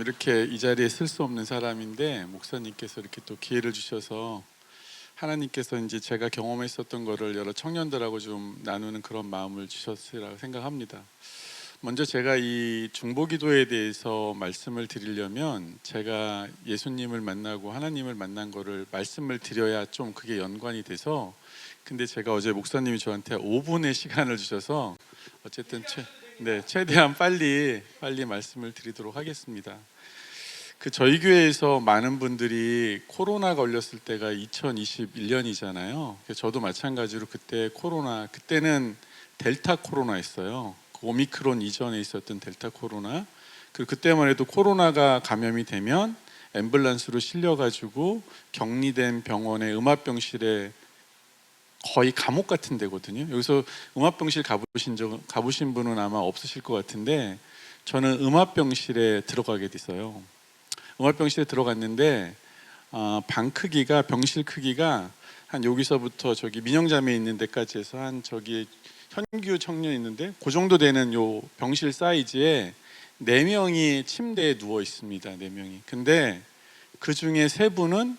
이렇게 이 자리에 쓸 수 없는 사람인데 목사님께서 이렇게 또 기회를 주셔서 하나님께서 이제 제가 경험했었던 거를 여러 청년들하고 좀 나누는 그런 마음을 주셨으리라고 생각합니다. 먼저 제가 이 중보기도에 대해서 말씀을 드리려면 제가 예수님을 만나고 하나님을 만난 거를 말씀을 드려야 좀 그게 연관이 돼서, 근데 제가 어제 목사님이 저한테 5분의 시간을 주셔서 어쨌든 최대한 빨리 말씀을 드리도록 하겠습니다. 저희 교회에서 많은 분들이 코로나 걸렸을 때가 2021년이잖아요. 저도 마찬가지로 그때는 델타 코로나였어요. 오미크론 이전에 있었던 델타 코로나. 그리고 그때만 해도 코로나가 감염이 되면 앰뷸런스로 실려가지고 격리된 병원의 음압병실에 거의 감옥 같은 데거든요. 여기서 음압병실 가보신 분은 아마 없으실 것 같은데, 저는 음압병실에 들어가게 됐어요. 음압병실에 들어갔는데 병실 크기가 한 여기서부터 저기 민영자매 있는 데까지 해서 한 저기 현규 청년 있는데 그 정도 되는 요 병실 사이즈에 4명이 침대에 누워 있습니다. 4명이. 근데 그 중에 3분은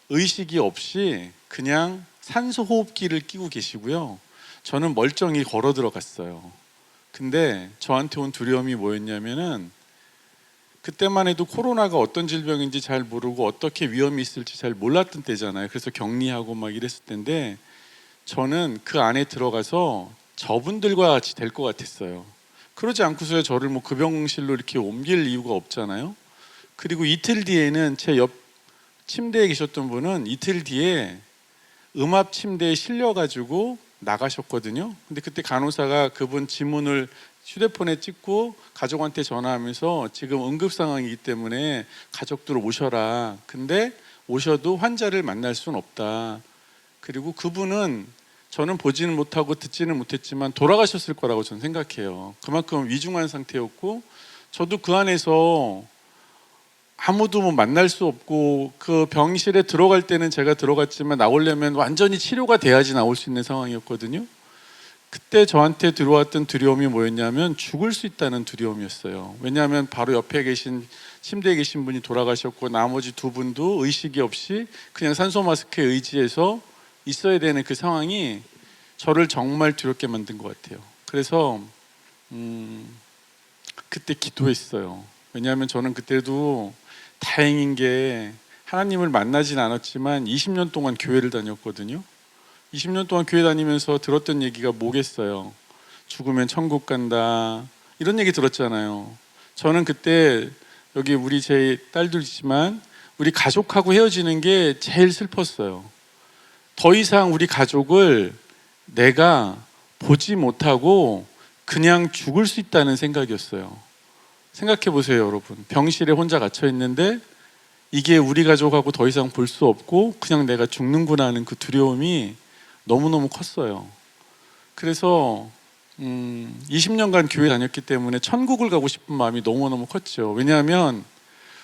의식이 없이 그냥 산소 호흡기를 끼고 계시고요. 저는 멀쩡히 걸어 들어갔어요. 근데 저한테 온 두려움이 뭐였냐면은, 그때만 해도 코로나가 어떤 질병인지 잘 모르고 어떻게 위험이 있을지 잘 몰랐던 때잖아요. 그래서 격리하고 막 이랬을 텐데, 저는 그 안에 들어가서 저분들과 같이 될 것 같았어요. 그러지 않고서야 저를 그 병실로 이렇게 옮길 이유가 없잖아요. 그리고 이틀 뒤에는 제 옆 침대에 계셨던 분은 이틀 뒤에 음압 침대에 실려가지고 나가셨거든요. 근데 그때 간호사가 그분 지문을 휴대폰에 찍고 가족한테 전화하면서 지금 응급 상황이기 때문에 가족들 오셔라. 근데 오셔도 환자를 만날 수는 없다. 그리고 그분은 저는 보지는 못하고 듣지는 못했지만 돌아가셨을 거라고 저는 생각해요. 그만큼 위중한 상태였고, 저도 그 안에서 아무도 만날 수 없고, 그 병실에 들어갈 때는 제가 들어갔지만 나오려면 완전히 치료가 돼야지 나올 수 있는 상황이었거든요. 그때 저한테 들어왔던 두려움이 뭐였냐면 죽을 수 있다는 두려움이었어요. 왜냐하면 바로 옆에 계신 침대에 계신 분이 돌아가셨고, 나머지 2분도 의식이 없이 그냥 산소 마스크에 의지해서 있어야 되는 그 상황이 저를 정말 두렵게 만든 것 같아요. 그래서 그때 기도했어요. 왜냐하면 저는 그때도 다행인 게 하나님을 만나진 않았지만 20년 동안 교회를 다녔거든요. 20년 동안 교회 다니면서 들었던 얘기가 뭐겠어요. 죽으면 천국 간다, 이런 얘기 들었잖아요. 저는 그때 여기 우리 제 딸도 있지만 우리 가족하고 헤어지는 게 제일 슬펐어요. 더 이상 우리 가족을 내가 보지 못하고 그냥 죽을 수 있다는 생각이었어요. 생각해 보세요, 여러분. 병실에 혼자 갇혀 있는데 이게 우리 가족하고 더 이상 볼 수 없고 그냥 내가 죽는구나 하는 그 두려움이 너무너무 컸어요. 그래서 20년간 교회 다녔기 때문에 천국을 가고 싶은 마음이 너무너무 컸죠. 왜냐하면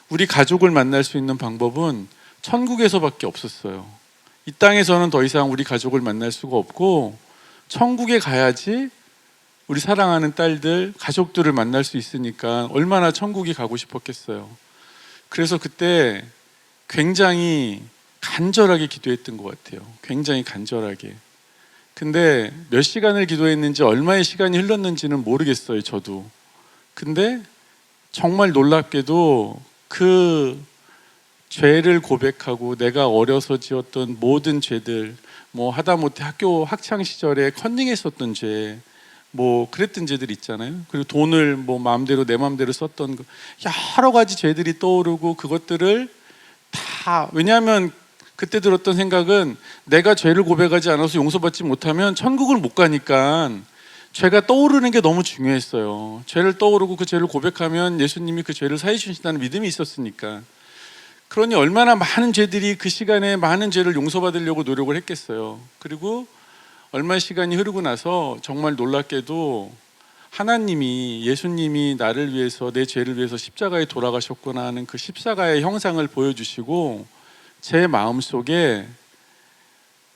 우리 가족을 만날 수 있는 방법은 천국에서밖에 없었어요. 이 땅에서는 더 이상 우리 가족을 만날 수가 없고, 천국에 가야지 우리 사랑하는 딸들, 가족들을 만날 수 있으니까 얼마나 천국이 가고 싶었겠어요. 그래서 그때 굉장히 간절하게 기도했던 것 같아요. 굉장히 간절하게. 근데 몇 시간을 기도했는지 얼마의 시간이 흘렀는지는 모르겠어요, 저도. 근데 정말 놀랍게도 그 죄를 고백하고 내가 어려서 지었던 모든 죄들, 하다못해 학교 학창 시절에 컨닝했었던 죄, 그랬던 죄들 있잖아요. 그리고 돈을 마음대로 내 마음대로 썼던 거, 여러 가지 죄들이 떠오르고, 그것들을 다, 왜냐하면 그때 들었던 생각은 내가 죄를 고백하지 않아서 용서받지 못하면 천국을 못 가니까 죄가 떠오르는 게 너무 중요했어요. 죄를 떠오르고 그 죄를 고백하면 예수님이 그 죄를 사해 주신다는 믿음이 있었으니까. 그러니 얼마나 많은 죄들이 그 시간에 많은 죄를 용서받으려고 노력을 했겠어요. 그리고 얼마 시간이 흐르고 나서 정말 놀랍게도 하나님이, 예수님이 나를 위해서, 내 죄를 위해서 십자가에 돌아가셨구나 하는 그 십자가의 형상을 보여주시고, 제 마음속에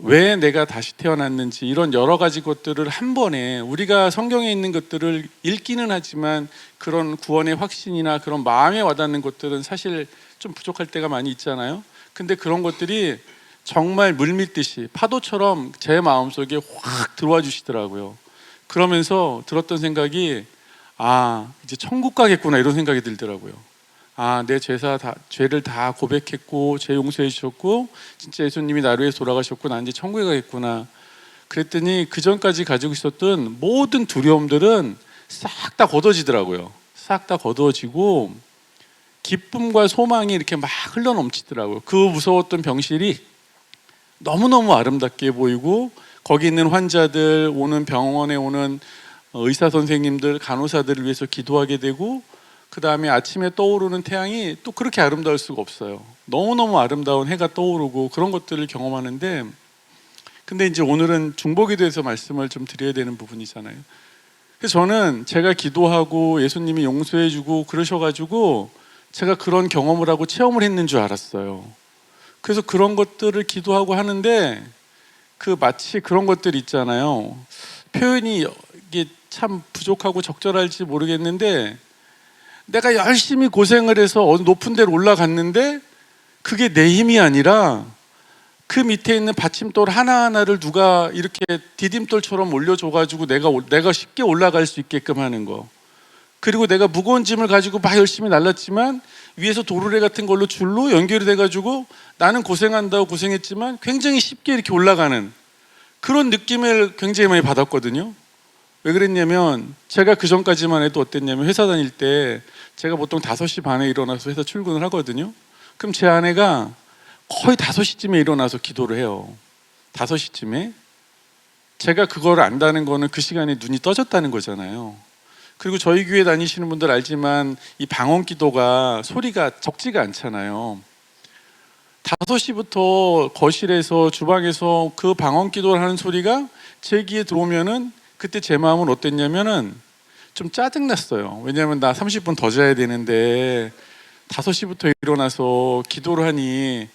왜 내가 다시 태어났는지 이런 여러 가지 것들을 한 번에 우리가 성경에 있는 것들을 읽기는 하지만 그런 구원의 확신이나 그런 마음에 와닿는 것들은 사실 좀 부족할 때가 많이 있잖아요. 근데 그런 것들이 정말 물밀듯이 파도처럼 제 마음속에 확 들어와 주시더라고요. 그러면서 들었던 생각이 이제 천국 가겠구나 이런 생각이 들더라고요. 내 죄를 다 고백했고 죄 용서해 주셨고 진짜 예수님이 나를 위해서 돌아가셨고 나 이제 천국에 가겠구나. 그랬더니 그 전까지 가지고 있었던 모든 두려움들은 싹 다 걷어지더라고요. 싹 다 걷어지고 기쁨과 소망이 이렇게 막 흘러 넘치더라고요. 그 무서웠던 병실이 너무너무 아름답게 보이고 거기 있는 환자들, 오는 병원에 오는 의사 선생님들, 간호사들을 위해서 기도하게 되고 그 다음에 아침에 떠오르는 태양이 또 그렇게 아름다울 수가 없어요. 너무너무 아름다운 해가 떠오르고 그런 것들을 경험하는데, 근데 이제 오늘은 중보기에 대해서 말씀을 좀 드려야 되는 부분이잖아요. 그래서 저는 제가 기도하고 예수님이 용서해주고 그러셔가지고 제가 그런 경험을 하고 체험을 했는 줄 알았어요. 그래서 그런 것들을 기도하고 하는데 마치 그런 것들 있잖아요. 표현이 이게 참 부족하고 적절할지 모르겠는데 내가 열심히 고생을 해서 어느 높은 데로 올라갔는데 그게 내 힘이 아니라 그 밑에 있는 받침돌 하나하나를 누가 이렇게 디딤돌처럼 올려줘가지고 내가 쉽게 올라갈 수 있게끔 하는 거. 그리고 내가 무거운 짐을 가지고 막 열심히 날랐지만 위에서 도르래 같은 걸로 줄로 연결이 돼가지고 나는 고생한다고 고생했지만 굉장히 쉽게 이렇게 올라가는 그런 느낌을 굉장히 많이 받았거든요. 왜 그랬냐면 제가 그 전까지만 해도 어땠냐면 회사 다닐 때 제가 보통 5시 반에 일어나서 회사 출근을 하거든요. 그럼 제 아내가 거의 5시쯤에 일어나서 기도를 해요. 5시쯤에. 제가 그걸 안다는 거는 그 시간에 눈이 떠졌다는 거잖아요. 그리고 저희 교회 다니시는 분들 알지만 이 방언 기도가 소리가 적지가 않잖아요. 5시부터 거실에서 주방에서 그 방언 기도를 하는 소리가 제 귀에 들어오면은 그때 제 마음은 어땠냐면은 좀 짜증났어요. 왜냐하면 나 30분 더 자야 되는데 5시부터 일어나서 기도를 하니.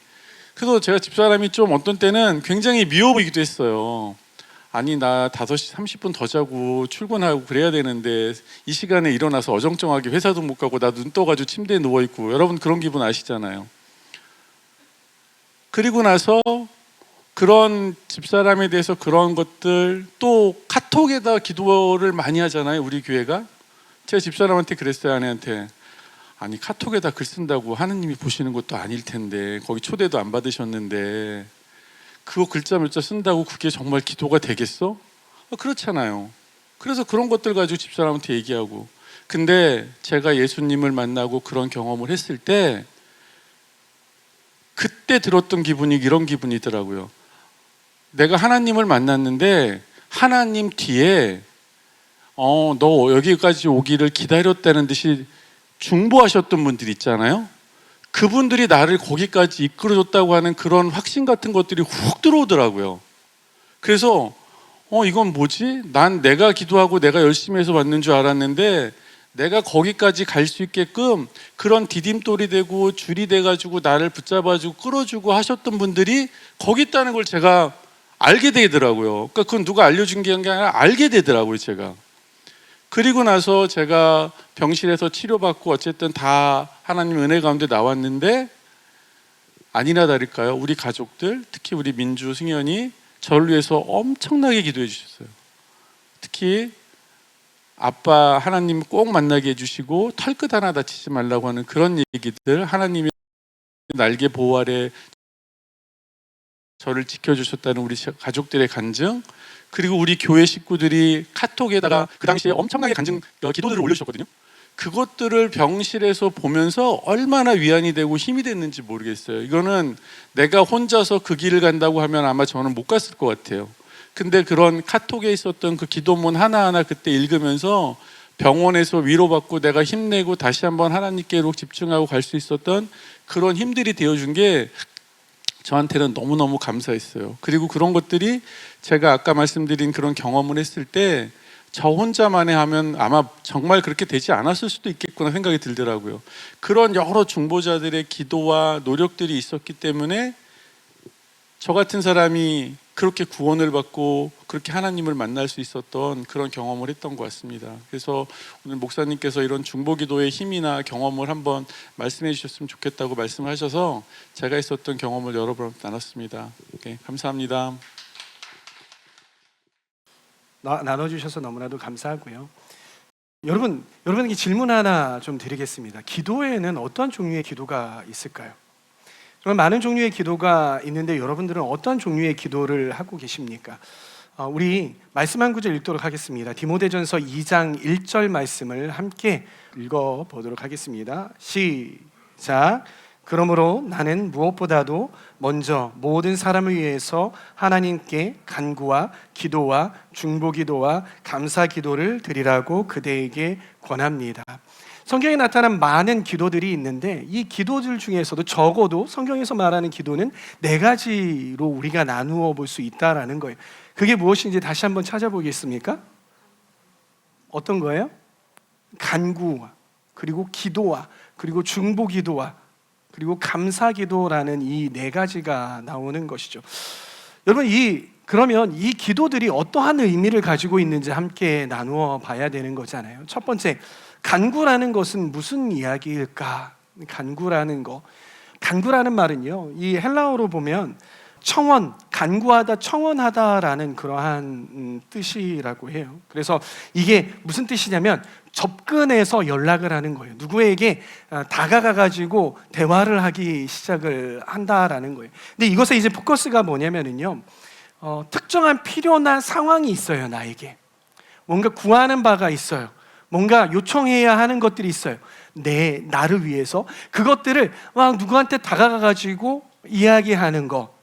그래서 제가 집사람이 좀 어떤 때는 굉장히 미워 보이기도 했어요. 아니 나 5시 30분 더 자고 출근하고 그래야 되는데 이 시간에 일어나서 어정쩡하게 회사도 못 가고 나 눈 떠가지고 침대에 누워있고. 여러분 그런 기분 아시잖아요. 그리고 나서 그런 집사람에 대해서 그런 것들 또 카톡에다 기도를 많이 하잖아요. 우리 교회가. 제가 집사람한테 그랬어요. 아내한테. 아니 카톡에다 글 쓴다고 하느님이 보시는 것도 아닐 텐데 거기 초대도 안 받으셨는데 그거 글자 몇 자 쓴다고 그게 정말 기도가 되겠어? 그렇잖아요. 그래서 그런 것들 가지고 집사람한테 얘기하고. 근데 제가 예수님을 만나고 그런 경험을 했을 때 그때 들었던 기분이 이런 기분이더라고요. 내가 하나님을 만났는데 하나님 뒤에 너 여기까지 오기를 기다렸다는 듯이 중보하셨던 분들 있잖아요. 그분들이 나를 거기까지 이끌어줬다고 하는 그런 확신 같은 것들이 훅 들어오더라고요. 그래서 이건 뭐지? 난 내가 기도하고 내가 열심히 해서 왔는 줄 알았는데 내가 거기까지 갈 수 있게끔 그런 디딤돌이 되고 줄이 돼가지고 나를 붙잡아주고 끌어주고 하셨던 분들이 거기 있다는 걸 제가 알게 되더라고요. 그러니까 그건 누가 알려준 게 아니라 알게 되더라고요, 제가. 그리고 나서 제가 병실에서 치료받고 어쨌든 다 하나님 은혜 가운데 나왔는데 아니나 다를까요? 우리 가족들, 특히 우리 민주, 승현이 저를 위해서 엄청나게 기도해 주셨어요. 특히 아빠 하나님 꼭 만나게 해주시고 털끝 하나 다치지 말라고 하는 그런 얘기들, 하나님이 날개 보호 아래 저를 지켜주셨다는 우리 가족들의 간증, 그리고 우리 교회 식구들이 카톡에다가 그 당시에 엄청나게 간증 기도들을 올려주셨거든요. 그것들을 병실에서 보면서 얼마나 위안이 되고 힘이 됐는지 모르겠어요. 이거는 내가 혼자서 그 길을 간다고 하면 아마 저는 못 갔을 것 같아요. 근데 그런 카톡에 있었던 그 기도문 하나하나 그때 읽으면서 병원에서 위로받고 내가 힘내고 다시 한번 하나님께로 집중하고 갈 수 있었던 그런 힘들이 되어준 게 저한테는 너무너무 감사했어요. 그리고 그런 것들이 제가 아까 말씀드린 그런 경험을 했을 때 저 혼자만에 하면 아마 정말 그렇게 되지 않았을 수도 있겠구나 생각이 들더라고요. 그런 여러 중보자들의 기도와 노력들이 있었기 때문에 저 같은 사람이 그렇게 구원을 받고 그렇게 하나님을 만날 수 있었던 그런 경험을 했던 것 같습니다. 그래서 오늘 목사님께서 이런 중보기도의 힘이나 경험을 한번 말씀해 주셨으면 좋겠다고 말씀을 하셔서 제가 있었던 경험을 여러분과 나눴습니다. 네, 감사합니다. 나눠주셔서 너무나도 감사하고요. 여러분에게 질문 하나 좀 드리겠습니다. 기도에는 어떤 종류의 기도가 있을까요? 정말 많은 종류의 기도가 있는데 여러분들은 어떤 종류의 기도를 하고 계십니까? 우리 말씀 한 구절 읽도록 하겠습니다. 디모데전서 2장 1절 말씀을 함께 읽어보도록 하겠습니다. 시작. 그러므로 나는 무엇보다도 먼저 모든 사람을 위해서 하나님께 간구와 기도와 중보기도와 감사기도를 드리라고 그대에게 권합니다. 성경에 나타난 많은 기도들이 있는데 이 기도들 중에서도 적어도 성경에서 말하는 기도는 4가지로 우리가 나누어 볼 수 있다라는 거예요. 그게 무엇인지 다시 한번 찾아보겠습니까? 어떤 거예요? 간구와 그리고 기도와 그리고 중보기도와 그리고 감사기도라는 이 4가지가 나오는 것이죠. 여러분, 그러면 이 기도들이 어떠한 의미를 가지고 있는지 함께 나누어 봐야 되는 거잖아요. 첫 번째, 간구라는 것은 무슨 이야기일까? 간구라는 말은요, 이 헬라어로 보면 청원, 간구하다, 청원하다라는 그러한 뜻이라고 해요. 그래서 이게 무슨 뜻이냐면 접근해서 연락을 하는 거예요. 누구에게 다가가가지고 대화를 하기 시작을 한다라는 거예요. 근데 이것의 이제 포커스가 뭐냐면요, 특정한 필요나 상황이 있어요. 나에게 뭔가 구하는 바가 있어요. 뭔가 요청해야 하는 것들이 있어요. 나를 위해서 그것들을 막 누구한테 다가가가지고 이야기하는 거,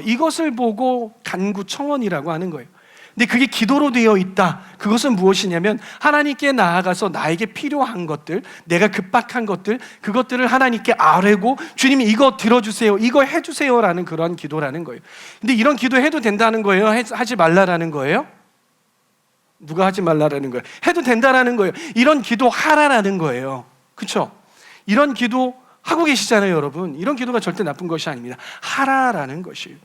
이것을 보고 간구 청원이라고 하는 거예요. 근데 그게 기도로 되어 있다. 그것은 무엇이냐면 하나님께 나아가서 나에게 필요한 것들, 내가 급박한 것들, 그것들을 하나님께 아뢰고 주님이 이거 들어주세요, 이거 해주세요라는 그런 기도라는 거예요. 근데 이런 기도 해도 된다는 거예요? 하지 말라라는 거예요? 누가 하지 말라라는 거예요? 해도 된다라는 거예요. 이런 기도 하라라는 거예요. 그렇죠? 이런 기도 하고 계시잖아요, 여러분. 이런 기도가 절대 나쁜 것이 아닙니다. 하라라는 것이에요.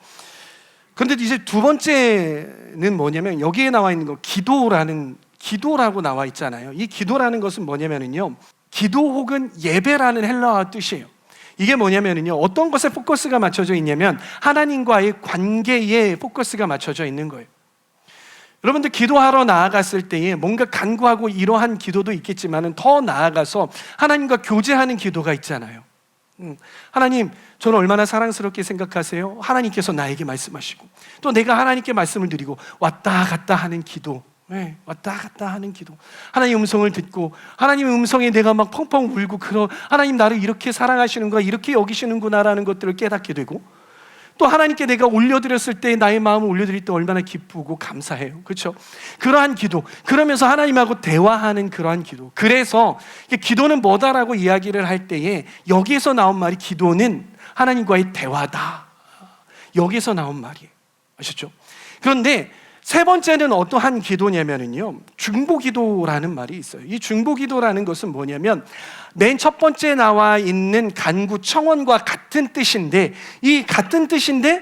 그런데 이제 두 번째는 뭐냐면 여기에 나와 있는 거 기도라고 나와 있잖아요. 이 기도라는 것은 뭐냐면요, 기도 혹은 예배라는 헬라어 뜻이에요. 이게 뭐냐면요, 어떤 것에 포커스가 맞춰져 있냐면 하나님과의 관계에 포커스가 맞춰져 있는 거예요. 여러분들 기도하러 나아갔을 때에 뭔가 간구하고 이러한 기도도 있겠지만 더 나아가서 하나님과 교제하는 기도가 있잖아요. 하나님, 저는 얼마나 사랑스럽게 생각하세요? 하나님께서 나에게 말씀하시고 또 내가 하나님께 말씀을 드리고 왔다 갔다 하는 기도, 왔다 갔다 하는 기도, 하나님의 음성을 듣고 하나님의 음성에 내가 막 펑펑 울고 하나님 나를 이렇게 사랑하시는구나, 이렇게 여기시는구나라는 것들을 깨닫게 되고 또 하나님께 내가 올려드렸을 때 나의 마음을 올려드릴 때 얼마나 기쁘고 감사해요. 그렇죠? 그러한 기도, 그러면서 하나님하고 대화하는 그러한 기도. 그래서 기도는 뭐다라고 이야기를 할 때에 여기에서 나온 말이 기도는 하나님과의 대화다, 여기에서 나온 말이에요. 아셨죠? 그런데 세 번째는 어떠한 기도냐면요, 중보기도라는 말이 있어요. 이 중보기도라는 것은 뭐냐면 맨 첫 번째 나와 있는 간구 청원과 같은 뜻인데, 이 같은 뜻인데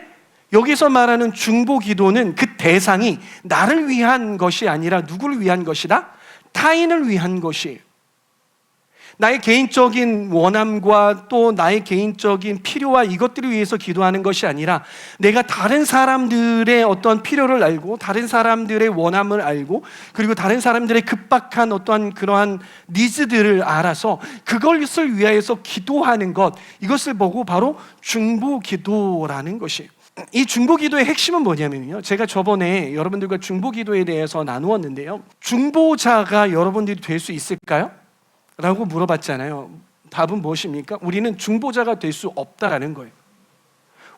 여기서 말하는 중보기도는 그 대상이 나를 위한 것이 아니라 누구를 위한 것이다? 타인을 위한 것이에요. 나의 개인적인 원함과 또 나의 개인적인 필요와 이것들을 위해서 기도하는 것이 아니라 내가 다른 사람들의 어떤 필요를 알고 다른 사람들의 원함을 알고 그리고 다른 사람들의 급박한 어떠한 그러한 니즈들을 알아서 그것을 위하여서 기도하는 것, 이것을 보고 바로 중보기도라는 것이에요. 이 중보기도의 핵심은 뭐냐면요, 제가 저번에 여러분들과 중보기도에 대해서 나누었는데요, 중보자가 여러분들이 될 수 있을까요? 라고 물어봤잖아요. 답은 무엇입니까? 우리는 중보자가 될 수 없다라는 거예요.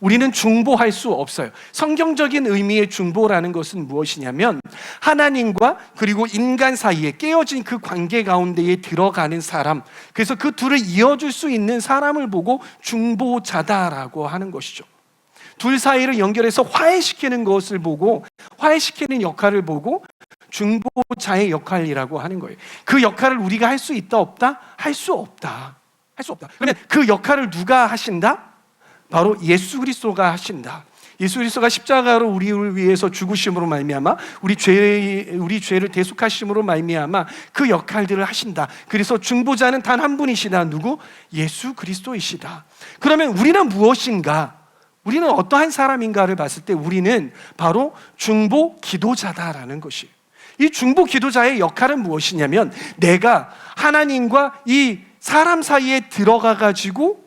우리는 중보할 수 없어요. 성경적인 의미의 중보라는 것은 무엇이냐면 하나님과 그리고 인간 사이에 깨어진 그 관계 가운데에 들어가는 사람, 그래서 그 둘을 이어줄 수 있는 사람을 보고 중보자다라고 하는 것이죠. 둘 사이를 연결해서 화해시키는 것을 보고, 화해시키는 역할을 보고 중보자의 역할이라고 하는 거예요. 그 역할을 우리가 할 수 있다 없다? 할 수 없다. 할 수 없다. 그런데 그 역할을 누가 하신다? 바로 예수 그리스도가 하신다. 예수 그리스도가 십자가로 우리를 위해서 죽으심으로 말미암아 우리 죄를 대속하심으로 말미암아 그 역할들을 하신다. 그래서 중보자는 단 한 분이시다. 누구? 예수 그리스도이시다. 그러면 우리는 무엇인가? 우리는 어떠한 사람인가를 봤을 때 우리는 바로 중보 기도자다라는 것이에요. 이 중보 기도자의 역할은 무엇이냐면 내가 하나님과 이 사람 사이에 들어가 가지고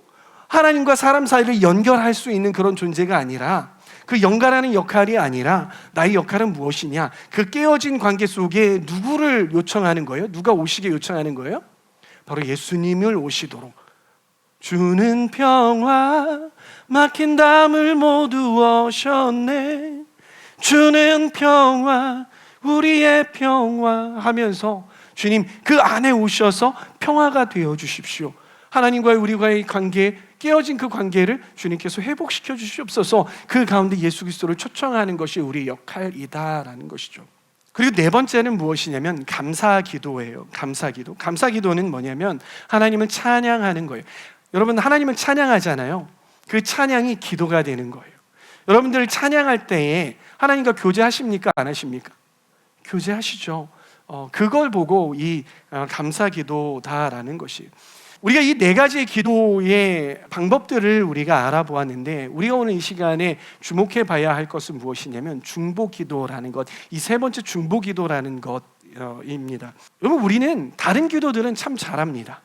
하나님과 사람 사이를 연결할 수 있는 그런 존재가 아니라, 그 연결하는 역할이 아니라 나의 역할은 무엇이냐? 그 깨어진 관계 속에 누구를 요청하는 거예요? 누가 오시게 요청하는 거예요? 바로 예수님을 오시도록. 주는 평화 막힌 담을 모두 오셨네. 주는 평화 우리의 평화 하면서 주님 그 안에 오셔서 평화가 되어 주십시오. 하나님과의 우리와의 관계, 깨어진 그 관계를 주님께서 회복시켜 주시옵소서. 그 가운데 예수 그리스도를 초청하는 것이 우리의 역할이다라는 것이죠. 그리고 네 번째는 무엇이냐면 감사기도예요. 감사기도. 감사기도는 뭐냐면 하나님을 찬양하는 거예요. 여러분, 하나님을 찬양하잖아요. 그 찬양이 기도가 되는 거예요. 여러분들 찬양할 때에 하나님과 교제하십니까? 안 하십니까? 교제하시죠. 그걸 보고 이 감사기도다라는 것이, 우리가 이 네 가지의 기도의 방법들을 우리가 알아보았는데, 우리가 오늘 이 시간에 주목해 봐야 할 것은 무엇이냐면 중보기도라는 것, 이 세 번째 중보기도라는 것입니다. 여러분, 우리는 다른 기도들은 참 잘합니다.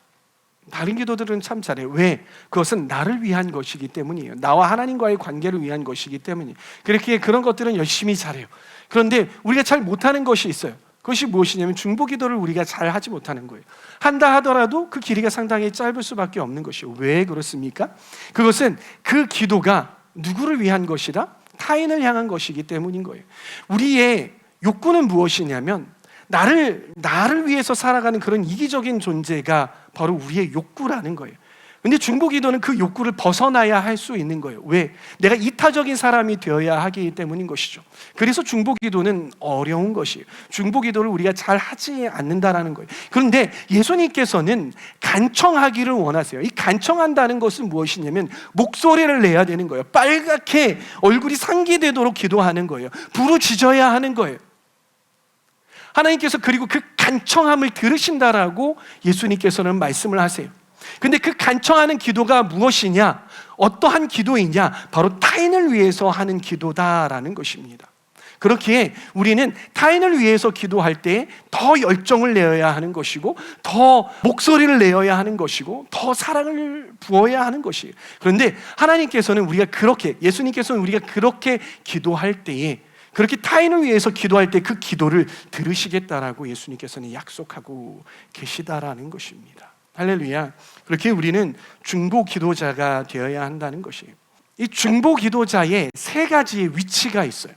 다른 기도들은 참 잘해요. 왜? 그것은 나를 위한 것이기 때문이에요. 나와 하나님과의 관계를 위한 것이기 때문이에요. 그렇게 그런 것들은 열심히 잘해요. 그런데 우리가 잘 못하는 것이 있어요. 그것이 무엇이냐면 중보기도를 우리가 잘 하지 못하는 거예요. 한다 하더라도 그 길이가 상당히 짧을 수밖에 없는 것이에요. 왜 그렇습니까? 그것은 그 기도가 누구를 위한 것이다? 타인을 향한 것이기 때문인 거예요. 우리의 욕구는 무엇이냐면 나를 위해서 살아가는 그런 이기적인 존재가 바로 우리의 욕구라는 거예요. 근데 중보기도는 그 욕구를 벗어나야 할 수 있는 거예요. 왜? 내가 이타적인 사람이 되어야 하기 때문인 것이죠. 그래서 중보기도는 어려운 것이에요. 중보기도를 우리가 잘 하지 않는다라는 거예요. 그런데 예수님께서는 간청하기를 원하세요. 이 간청한다는 것은 무엇이냐면 목소리를 내야 되는 거예요. 빨갛게 얼굴이 상기되도록 기도하는 거예요. 부르짖어야 하는 거예요. 하나님께서 그리고 그 간청함을 들으신다라고 예수님께서는 말씀을 하세요. 근데 그 간청하는 기도가 무엇이냐? 어떠한 기도이냐? 바로 타인을 위해서 하는 기도다라는 것입니다. 그렇기에 우리는 타인을 위해서 기도할 때 더 열정을 내어야 하는 것이고, 더 목소리를 내어야 하는 것이고, 더 사랑을 부어야 하는 것이에요. 그런데 하나님께서는 예수님께서는 우리가 그렇게 기도할 때에, 그렇게 타인을 위해서 기도할 때 그 기도를 들으시겠다라고 예수님께서는 약속하고 계시다라는 것입니다. 할렐루야. 그렇게 우리는 중보 기도자가 되어야 한다는 것이에요. 이 중보 기도자의 세 가지의 위치가 있어요.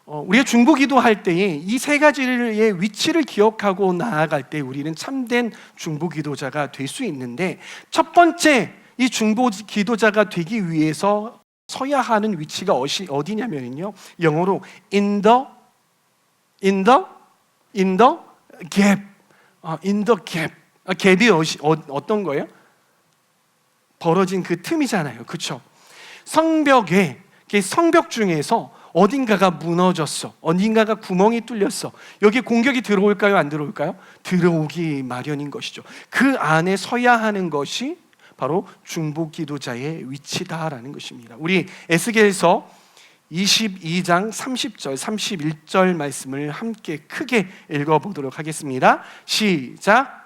우리가 중보 기도할 때에 이 세 가지의 위치를 기억하고 나아갈 때 우리는 참된 중보 기도자가 될 수 있는데, 첫 번째 이 중보 기도자가 되기 위해서 서야 하는 위치가 어디냐면요, 영어로 in the gap. in the gap. 갭이 어떤 거예요? 벌어진 그 틈이잖아요. 그렇죠? 성벽 중에서 어딘가가 무너졌어. 어딘가가 구멍이 뚫렸어. 여기에 공격이 들어올까요? 안 들어올까요? 들어오기 마련인 것이죠. 그 안에 서야 하는 것이 바로 중보 기도자의 위치다라는 것입니다. 우리 에스겔서 22장 30절, 31절 말씀을 함께 크게 읽어보도록 하겠습니다. 시작.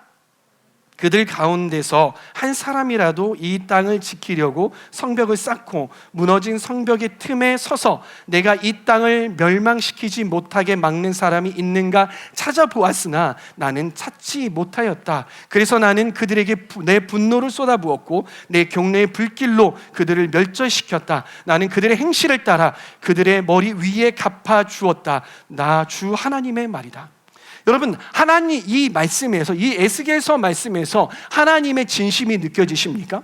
그들 가운데서 한 사람이라도 이 땅을 지키려고 성벽을 쌓고 무너진 성벽의 틈에 서서 내가 이 땅을 멸망시키지 못하게 막는 사람이 있는가 찾아보았으나 나는 찾지 못하였다. 그래서 나는 그들에게 내 분노를 쏟아부었고 내 경내의 불길로 그들을 멸절시켰다. 나는 그들의 행실을 따라 그들의 머리 위에 갚아 주었다. 나 주 하나님의 말이다. 여러분, 하나님 이 말씀에서, 이 에스겔서 말씀에서 하나님의 진심이 느껴지십니까?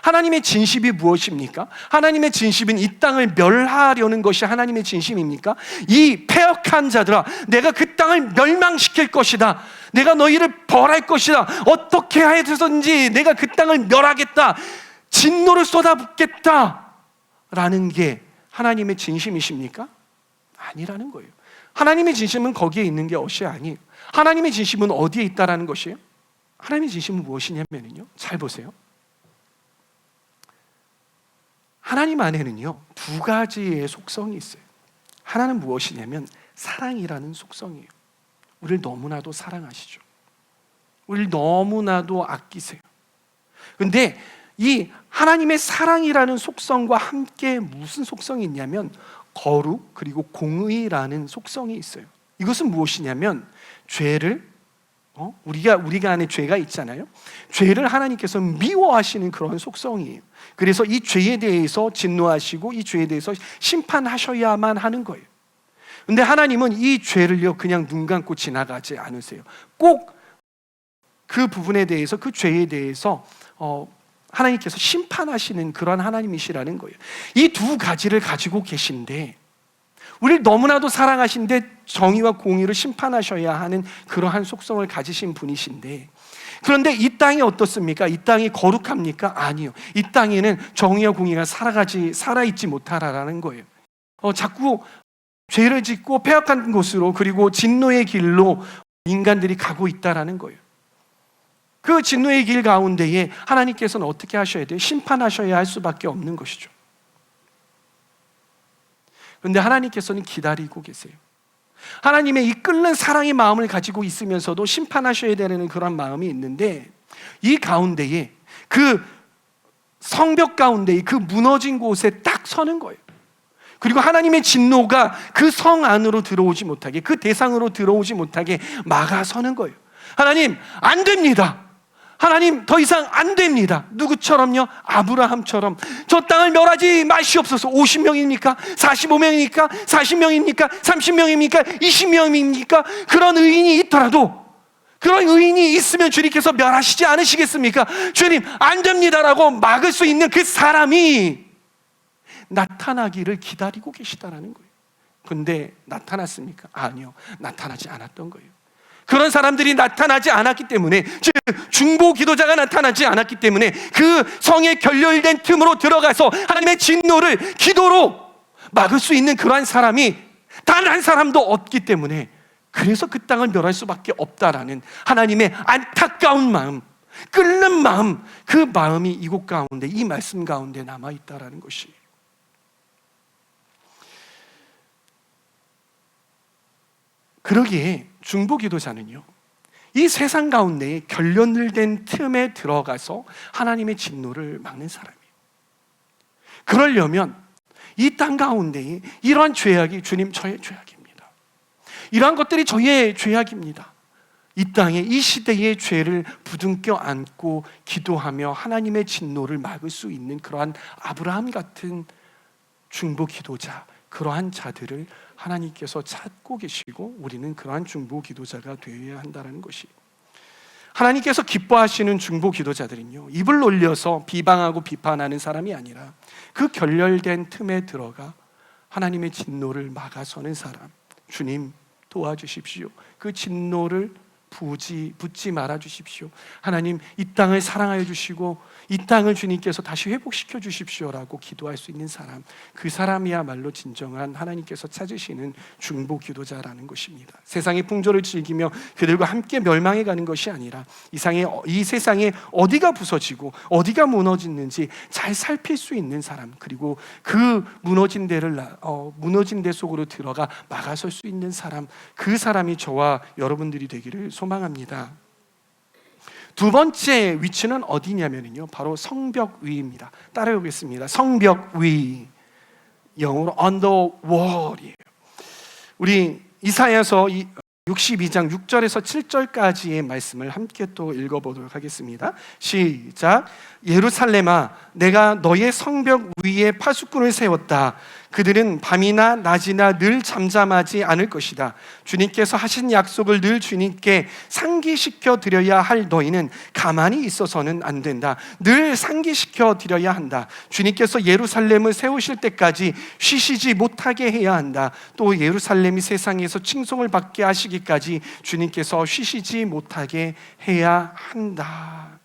하나님의 진심이 무엇입니까? 하나님의 진심은 이 땅을 멸하려는 것이 하나님의 진심입니까? 이 패역한 자들아, 내가 그 땅을 멸망시킬 것이다. 내가 너희를 벌할 것이다. 어떻게 해서든지 내가 그 땅을 멸하겠다. 진노를 쏟아붓겠다 라는 게 하나님의 진심이십니까? 아니라는 거예요. 하나님의 진심은 거기에 있는 게 것이 아니에요. 하나님의 진심은 어디에 있다라는 것이에요? 하나님의 진심은 무엇이냐면요, 잘 보세요. 하나님 안에는요, 두 가지의 속성이 있어요. 하나는 무엇이냐면 사랑이라는 속성이에요. 우리를 너무나도 사랑하시죠. 우리를 너무나도 아끼세요. 근데 이 하나님의 사랑이라는 속성과 함께 무슨 속성이 있냐면 거룩 그리고 공의라는 속성이 있어요. 이것은 무엇이냐면 죄를 우리가 안에 죄가 있잖아요. 죄를 하나님께서 미워하시는 그런 속성이에요. 그래서 이 죄에 대해서 진노하시고 이 죄에 대해서 심판하셔야만 하는 거예요. 근데 하나님은 이 죄를요 그냥 눈 감고 지나가지 않으세요. 꼭 그 부분에 대해서, 그 죄에 대해서 하나님께서 심판하시는 그런 하나님이시라는 거예요. 이 두 가지를 가지고 계신데 우리를 너무나도 사랑하신데 정의와 공의를 심판하셔야 하는 그러한 속성을 가지신 분이신데, 그런데 이 땅이 어떻습니까? 이 땅이 거룩합니까? 아니요. 이 땅에는 정의와 공의가 살아있지 못하라는 거예요. 자꾸 죄를 짓고 패역한 곳으로, 그리고 진노의 길로 인간들이 가고 있다라는 거예요. 그 진노의 길 가운데에 하나님께서는 어떻게 하셔야 돼요? 심판하셔야 할 수밖에 없는 것이죠. 그런데 하나님께서는 기다리고 계세요. 하나님의 이 끓는 사랑의 마음을 가지고 있으면서도 심판하셔야 되는 그런 마음이 있는데, 이 가운데에 그 성벽 가운데 그 무너진 곳에 딱 서는 거예요. 그리고 하나님의 진노가 그 성 안으로 들어오지 못하게, 그 대상으로 들어오지 못하게 막아서는 거예요. 하나님, 안 됩니다. 하나님, 더 이상 안 됩니다. 누구처럼요? 아브라함처럼 저 땅을 멸하지 마시옵소서. 50명입니까? 45명입니까? 40명입니까? 30명입니까? 20명입니까? 그런 의인이 있더라도, 그런 의인이 있으면 주님께서 멸하시지 않으시겠습니까? 주님, 안 됩니다라고 막을 수 있는 그 사람이 나타나기를 기다리고 계시다라는 거예요. 근데 나타났습니까? 아니요, 나타나지 않았던 거예요. 그런 사람들이 나타나지 않았기 때문에, 즉 중보 기도자가 나타나지 않았기 때문에 그 성의 결렬된 틈으로 들어가서 하나님의 진노를 기도로 막을 수 있는 그러한 사람이 단 한 사람도 없기 때문에, 그래서 그 땅을 멸할 수밖에 없다라는 하나님의 안타까운 마음, 끓는 마음, 그 마음이 이곳 가운데, 이 말씀 가운데 남아있다라는 것이. 그러기에 중보기도자는요, 이 세상 가운데 결연된 틈에 들어가서 하나님의 진노를 막는 사람이에요. 그러려면 이 땅 가운데 이러한 죄악이, 주님, 저의 죄악입니다, 이러한 것들이 저의 죄악입니다, 이 땅에, 이 시대의 죄를 부둥켜 안고 기도하며 하나님의 진노를 막을 수 있는 그러한 아브라함 같은 중보기도자, 그러한 자들을 하나님께서 찾고 계시고, 우리는 그러한 중보 기도자가 되어야 한다는 것이. 하나님께서 기뻐하시는 중보 기도자들은요, 입을 놀려서 비방하고 비판하는 사람이 아니라 그 결렬된 틈에 들어가 하나님의 진노를 막아서는 사람. 주님, 도와주십시오. 그 진노를 붙지 말아 주십시오. 하나님, 이 땅을 사랑하여 주시고 이 땅을 주님께서 다시 회복시켜 주십시오라고 기도할 수 있는 사람, 그 사람이야말로 진정한 하나님께서 찾으시는 중보 기도자라는 것입니다. 세상의 풍조를 즐기며 그들과 함께 멸망해 가는 것이 아니라 이 세상에 어디가 부서지고 어디가 무너지는지 잘 살필 수 있는 사람, 그리고 그 무너진 데 속으로 들어가 막아설 수 있는 사람, 그 사람이 저와 여러분들이 되기를 소망합니다. 두 번째 위치는 어디냐면요, 바로 성벽 위입니다. 따라오겠습니다. 성벽 위, 영어로 on the wall이에요. 우리 이사야서 62장 6절에서 7절까지의 말씀을 함께 또 읽어보도록 하겠습니다. 시작. 예루살렘아, 내가 너의 성벽 위에 파수꾼을 세웠다. 그들은 밤이나 낮이나 늘 잠잠하지 않을 것이다. 주님께서 하신 약속을 늘 주님께 상기시켜 드려야 할 너희는 가만히 있어서는 안 된다. 늘 상기시켜 드려야 한다. 주님께서 예루살렘을 세우실 때까지 쉬시지 못하게 해야 한다. 또 예루살렘이 세상에서 칭송을 받게 하시기까지 주님께서 쉬시지 못하게 해야 한다.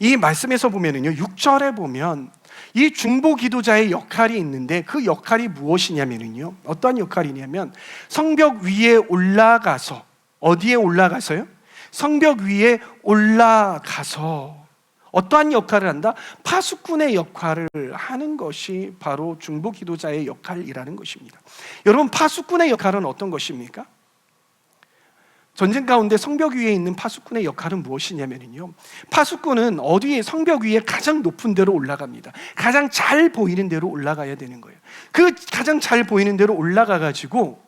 이 말씀에서 보면은요, 6절에 보면 이 중보 기도자의 역할이 있는데 그 역할이 무엇이냐면요, 어떠한 역할이냐면 성벽 위에 올라가서, 어디에 올라가서요? 성벽 위에 올라가서 어떠한 역할을 한다? 파수꾼의 역할을 하는 것이 바로 중보 기도자의 역할이라는 것입니다. 여러분, 파수꾼의 역할은 어떤 것입니까? 전쟁 가운데 성벽 위에 있는 파수꾼의 역할은 무엇이냐면요, 파수꾼은 어디에, 성벽 위에 가장 높은 데로 올라갑니다. 가장 잘 보이는 데로 올라가야 되는 거예요. 그 가장 잘 보이는 데로 올라가 가지고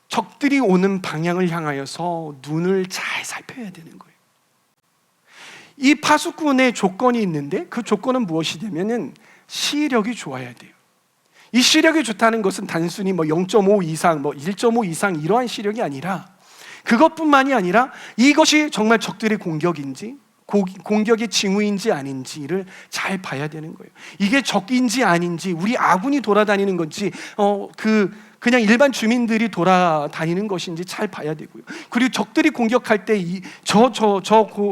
적들이 오는 방향을 향하여서 눈을 잘 살펴야 되는 거예요. 이 파수꾼의 조건이 있는데 그 조건은 무엇이냐면은 시력이 좋아야 돼요. 이 시력이 좋다는 것은 단순히 0.5 이상, 1.5 이상 이러한 시력이 아니라, 그것뿐만이 아니라 이것이 정말 적들의 공격인지, 공격의 징후인지 아닌지를 잘 봐야 되는 거예요. 이게 적인지 아닌지, 우리 아군이 돌아다니는 건지, 그냥 일반 주민들이 돌아다니는 것인지 잘 봐야 되고요. 그리고 적들이 공격할 때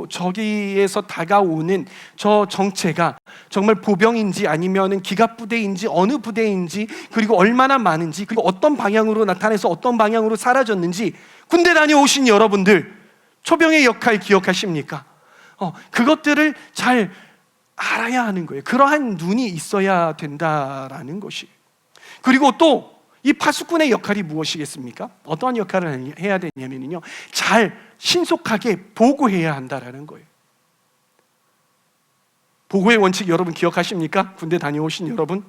저기에서 다가오는 저 정체가 정말 보병인지 아니면은 기갑부대인지 어느 부대인지, 그리고 얼마나 많은지, 그리고 어떤 방향으로 나타나서 어떤 방향으로 사라졌는지, 군대 다녀오신 여러분들 초병의 역할 기억하십니까? 그것들을 잘 알아야 하는 거예요. 그러한 눈이 있어야 된다라는 것이. 그리고 또 이 파수꾼의 역할이 무엇이겠습니까? 어떠한 역할을 해야 되냐면요, 잘 신속하게 보고해야 한다라는 거예요. 보고의 원칙 여러분 기억하십니까? 군대 다녀오신 여러분,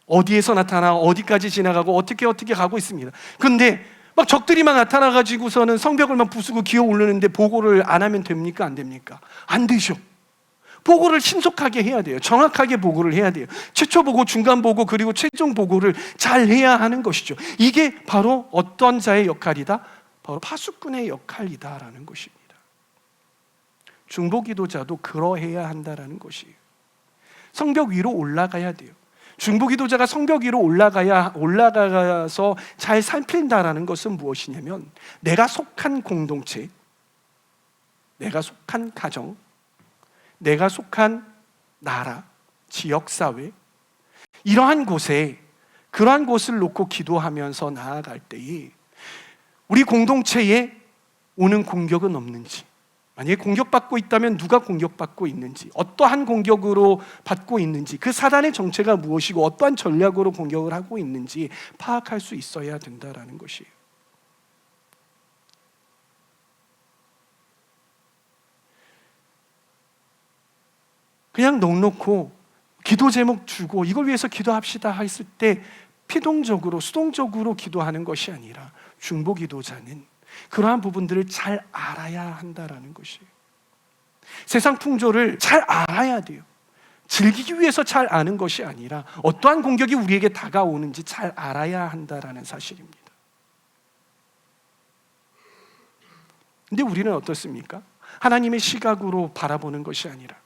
어디에서 나타나 어디까지 지나가고 어떻게 가고 있습니다. 그런데 막 적들이 막 나타나 가지고서는 성벽을 막 부수고 기어 오르는데 보고를 안 하면 됩니까? 안 됩니까? 안 되죠. 보고를 신속하게 해야 돼요. 정확하게 보고를 해야 돼요. 최초 보고, 중간 보고, 그리고 최종 보고를 잘 해야 하는 것이죠. 이게 바로 어떤 자의 역할이다? 바로 파수꾼의 역할이다라는 것입니다. 중보 기도자도 그러해야 한다라는 것이에요. 성벽 위로 올라가야 돼요. 중보 기도자가 성벽 위로 올라가서 잘 살핀다라는 것은 무엇이냐면, 내가 속한 공동체, 내가 속한 가정, 내가 속한 나라, 지역사회, 이러한 곳에, 그러한 곳을 놓고 기도하면서 나아갈 때에 우리 공동체에 오는 공격은 없는지, 만약에 공격받고 있다면 누가 공격받고 있는지, 어떠한 공격으로 받고 있는지, 그 사단의 정체가 무엇이고 어떠한 전략으로 공격을 하고 있는지 파악할 수 있어야 된다라는 것이에요. 그냥 넉넉고 기도 제목 주고 이걸 위해서 기도합시다 했을 때 피동적으로, 수동적으로 기도하는 것이 아니라, 중보 기도자는 그러한 부분들을 잘 알아야 한다라는 것이에요. 세상 풍조를 잘 알아야 돼요. 즐기기 위해서 잘 아는 것이 아니라 어떠한 공격이 우리에게 다가오는지 잘 알아야 한다라는 사실입니다. 근데 우리는 어떻습니까? 하나님의 시각으로 바라보는 것이 아니라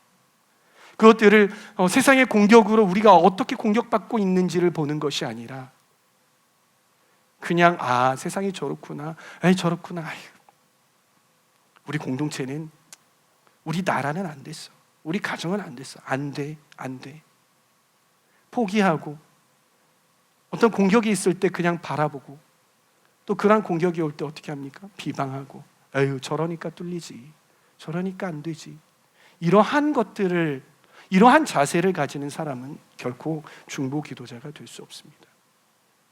그것들을 세상의 공격으로 우리가 어떻게 공격받고 있는지를 보는 것이 아니라 그냥 세상이 저렇구나, 저렇구나, 우리 공동체는, 우리 나라는 안 됐어, 우리 가정은 안 됐어, 안 돼 포기하고, 어떤 공격이 있을 때 그냥 바라보고, 또 그런 공격이 올 때 어떻게 합니까? 비방하고, 저러니까 뚫리지, 저러니까 안 되지. 이러한 것들을, 이러한 자세를 가지는 사람은 결코 중보 기도자가 될 수 없습니다.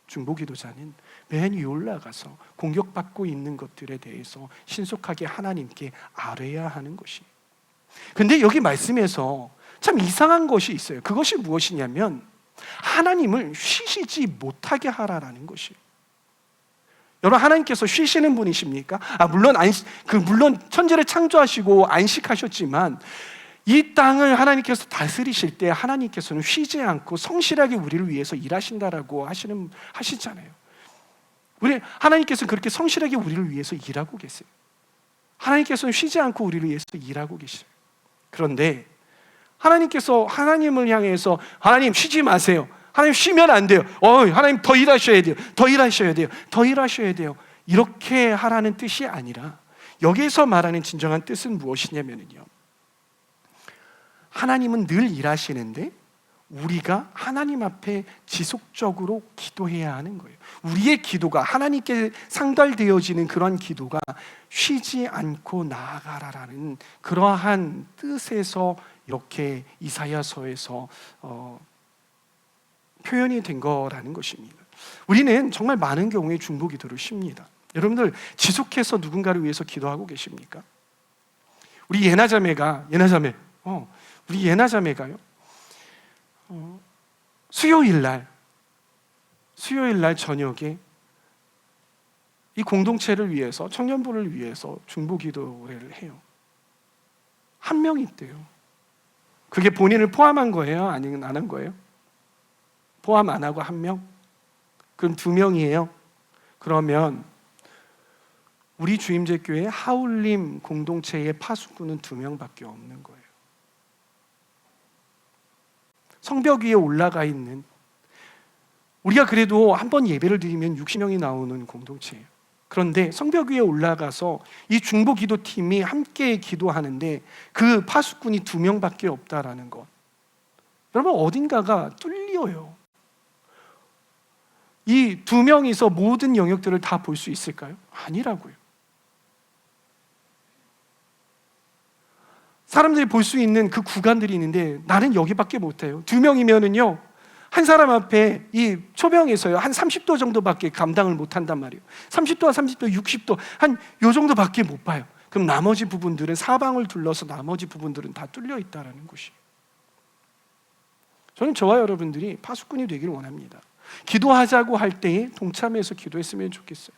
중보 기도자는 맨 위에 올라가서 공격받고 있는 것들에 대해서 신속하게 하나님께 아뢰야 하는 것이. 근데 여기 말씀에서 참 이상한 것이 있어요. 그것이 무엇이냐면 하나님을 쉬시지 못하게 하라라는 것이에요. 여러분, 하나님께서 쉬시는 분이십니까? 물론 천지를 창조하시고 안식하셨지만 이 땅을 하나님께서 다스리실 때 하나님께서는 쉬지 않고 성실하게 우리를 위해서 일하신다라고 하시잖아요. 하나님께서는 그렇게 성실하게 우리를 위해서 일하고 계세요. 하나님께서는 쉬지 않고 우리를 위해서 일하고 계세요. 그런데 하나님께서 하나님을 향해서, 하나님 쉬지 마세요, 하나님 쉬면 안 돼요, 하나님 더 일하셔야 돼요, 더 일하셔야 돼요, 더 일하셔야 돼요, 이렇게 하라는 뜻이 아니라, 여기에서 말하는 진정한 뜻은 무엇이냐면요, 하나님은 늘 일하시는데 우리가 하나님 앞에 지속적으로 기도해야 하는 거예요. 우리의 기도가 하나님께 상달되어지는 그런 기도가 쉬지 않고 나아가라라는 그러한 뜻에서 이렇게 이사야서에서 표현이 된 거라는 것입니다. 우리는 정말 많은 경우에 중보기도를 쉽니다. 여러분들 지속해서 누군가를 위해서 기도하고 계십니까? 우리 예나자매가요. 수요일 날 저녁에 이 공동체를 위해서, 청년부를 위해서 중보기도를 해요. 한 명 있대요. 그게 본인을 포함한 거예요? 아니면 안 한 거예요? 포함 안 하고 한 명? 그럼 2명이에요. 그러면 우리 주임제교회 하울림 공동체의 파수꾼은 2명밖에 없는 거예요. 성벽 위에 올라가 있는, 우리가 그래도 한 번 예배를 드리면 60명이 나오는 공동체예요. 그런데 성벽 위에 올라가서 이 중보기도팀이 함께 기도하는데 그 파수꾼이 2명밖에 없다라는 것, 여러분 어딘가가 뚫려요. 이 2명이서 모든 영역들을 다 볼 수 있을까요? 아니라고요. 사람들이 볼 수 있는 그 구간들이 있는데 나는 여기밖에 못해요. 2명이면은요, 한 사람 앞에 이 초병에서요 한 30도 정도밖에 감당을 못한단 말이에요. 30도와 30도, 60도 한 요 정도밖에 못 봐요. 그럼 나머지 부분들은 사방을 둘러서 나머지 부분들은 다 뚫려 있다라는 것이에요. 저는 저와 여러분들이 파수꾼이 되기를 원합니다. 기도하자고 할 때에 동참해서 기도했으면 좋겠어요.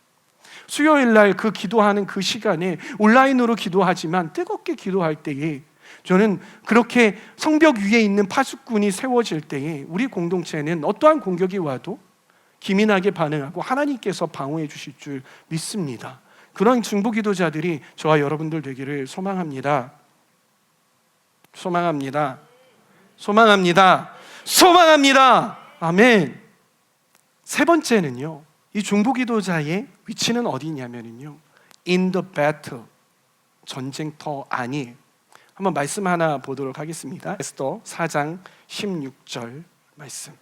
수요일 날 그 기도하는 그 시간에 온라인으로 기도하지만 뜨겁게 기도할 때에 저는 그렇게 성벽 위에 있는 파수꾼이 세워질 때에 우리 공동체는 어떠한 공격이 와도 기민하게 반응하고 하나님께서 방어해 주실 줄 믿습니다. 그런 중보기도자들이 저와 여러분들 되기를 소망합니다. 소망합니다. 소망합니다. 소망합니다. 아멘. 세 번째는요, 이 중보기도자의 위치는 어디냐면요, in the battle, 전쟁터 아니에요. 한번 말씀 하나 보도록 하겠습니다. 에스더 4장 16절 말씀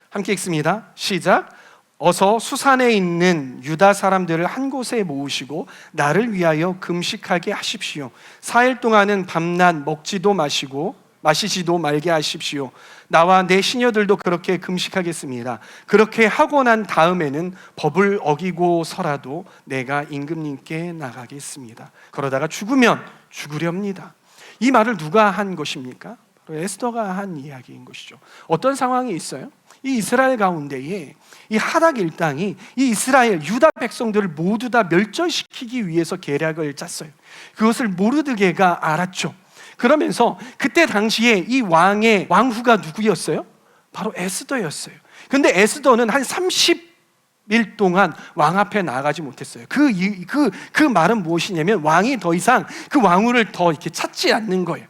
함께 읽습니다. 시작. 어서 수산에 있는 유다 사람들을 한 곳에 모으시고 나를 위하여 금식하게 하십시오. 4일 동안은 밤낮 먹지도 마시지도 말게 하십시오. 나와 내 시녀들도 그렇게 금식하겠습니다. 그렇게 하고 난 다음에는 법을 어기고서라도 내가 임금님께 나가겠습니다. 그러다가 죽으면 죽으렵니다. 이 말을 누가 한 것입니까? 에스더가 한 이야기인 것이죠. 어떤 상황이 있어요? 이 이스라엘 가운데에 이 하락 일당이 이 이스라엘 유다 백성들을 모두 다 멸절시키기 위해서 계략을 짰어요. 그것을 모르드게가 알았죠. 그러면서 그때 당시에 이 왕후가 누구였어요? 바로 에스더였어요. 근데 에스더는 한 30일 동안 왕 앞에 나가지 못했어요. 그 말은 무엇이냐면 왕이 더 이상 그 왕후를 더 이렇게 찾지 않는 거예요.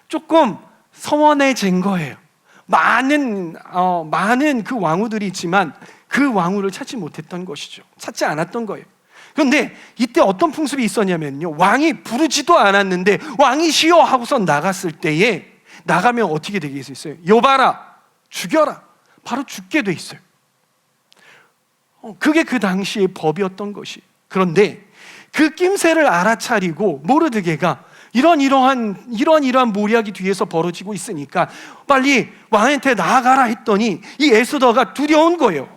조금 서원해진 거예요. 많은 그 왕후들이 있지만 그 왕후를 찾지 못했던 것이죠. 찾지 않았던 거예요. 그런데 이때 어떤 풍습이 있었냐면요, 왕이 부르지도 않았는데 왕이시여 하고서 나갔을 때에 나가면 어떻게 되게 있어요? 여봐라, 죽여라, 바로 죽게 돼 있어요. 그게 그 당시의 법이었던 것이. 그런데 그 낌새를 알아차리고 모르드게가 이러한 모략이 뒤에서 벌어지고 있으니까 빨리 왕한테 나아가라 했더니 이 에스더가 두려운 거예요.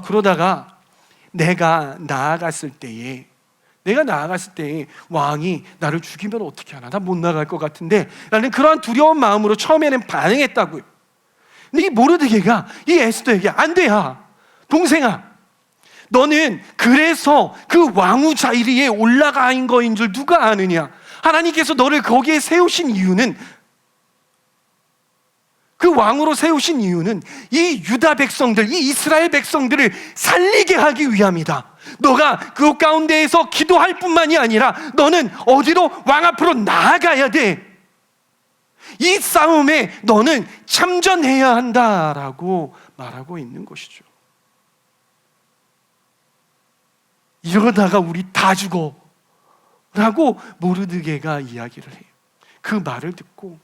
그러다가 내가 나아갔을 때에 왕이 나를 죽이면 어떻게 하나? 나 못 나갈 것 같은데 라는 그러한 두려운 마음으로 처음에는 반응했다고요. 근데 이 모르드게가 이 에스더에게 안 돼야, 동생아, 너는 그래서 그 왕후 자리에 올라간 거인 줄 누가 아느냐? 하나님께서 너를 거기에 세우신 이유는, 그 왕으로 세우신 이유는 이 유다 백성들, 이 이스라엘 백성들을 살리게 하기 위함이다. 너가 그 가운데에서 기도할 뿐만이 아니라 너는 어디로? 왕 앞으로 나아가야 돼. 이 싸움에 너는 참전해야 한다라고 말하고 있는 것이죠. 이러다가 우리 다 죽어 라고 모르드게가 이야기를 해요. 그 말을 듣고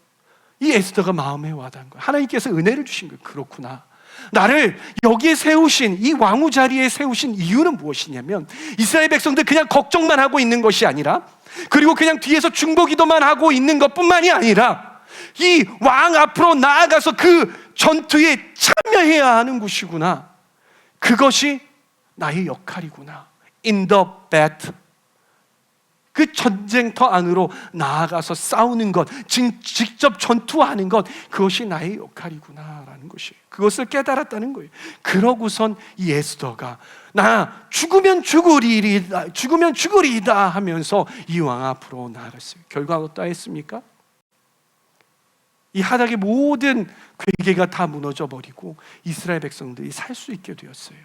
이 에스더가 마음에 와닿은 거예요. 하나님께서 은혜를 주신 거예요. 그렇구나. 나를 여기에 세우신, 이 왕후 자리에 세우신 이유는 무엇이냐면 이스라엘 백성들 그냥 걱정만 하고 있는 것이 아니라, 그리고 그냥 뒤에서 중보기도만 하고 있는 것뿐만이 아니라 이 왕 앞으로 나아가서 그 전투에 참여해야 하는 곳이구나. 그것이 나의 역할이구나. In the battle, 그 전쟁터 안으로 나아가서 싸우는 것, 직접 전투하는 것, 그것이 나의 역할이구나라는 것이, 그것을 깨달았다는 거예요. 그러고선 이 에스더가 나 죽으면 죽으리이다 하면서 이 왕 앞으로 나아갔어요. 결과가 어떠했습니까? 이 하닥의 모든 괴계가 다 무너져 버리고 이스라엘 백성들이 살 수 있게 되었어요.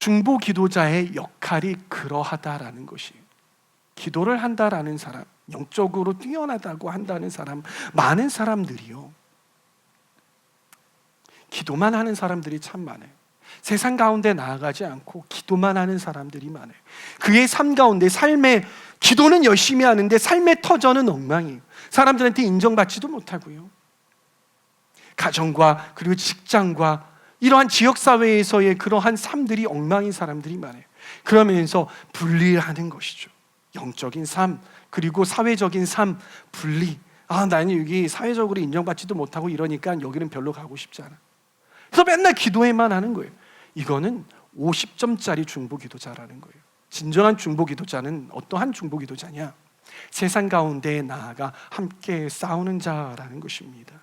중보 기도자의 역할이 그러하다라는 것이, 기도를 한다라는 사람, 영적으로 뛰어나다고 한다는 사람, 많은 사람들이요, 기도만 하는 사람들이 참 많아요. 세상 가운데 나아가지 않고 기도만 하는 사람들이 많아요. 그의 삶 가운데, 삶의 기도는 열심히 하는데 삶의 터전은 엉망이에요. 사람들한테 인정받지도 못하고요, 가정과 그리고 직장과 이러한 지역사회에서의 그러한 삶들이 엉망인 사람들이 많아요. 그러면서 분리하는 것이죠. 영적인 삶 그리고 사회적인 삶 분리. 나는 여기 사회적으로 인정받지도 못하고 이러니까 여기는 별로 가고 싶지 않아. 그래서 맨날 기도에만 하는 거예요. 이거는 50점짜리 중보기도자라는 거예요. 진정한 중보기도자는 어떠한 중보기도자냐? 세상 가운데 나아가 함께 싸우는 자라는 것입니다.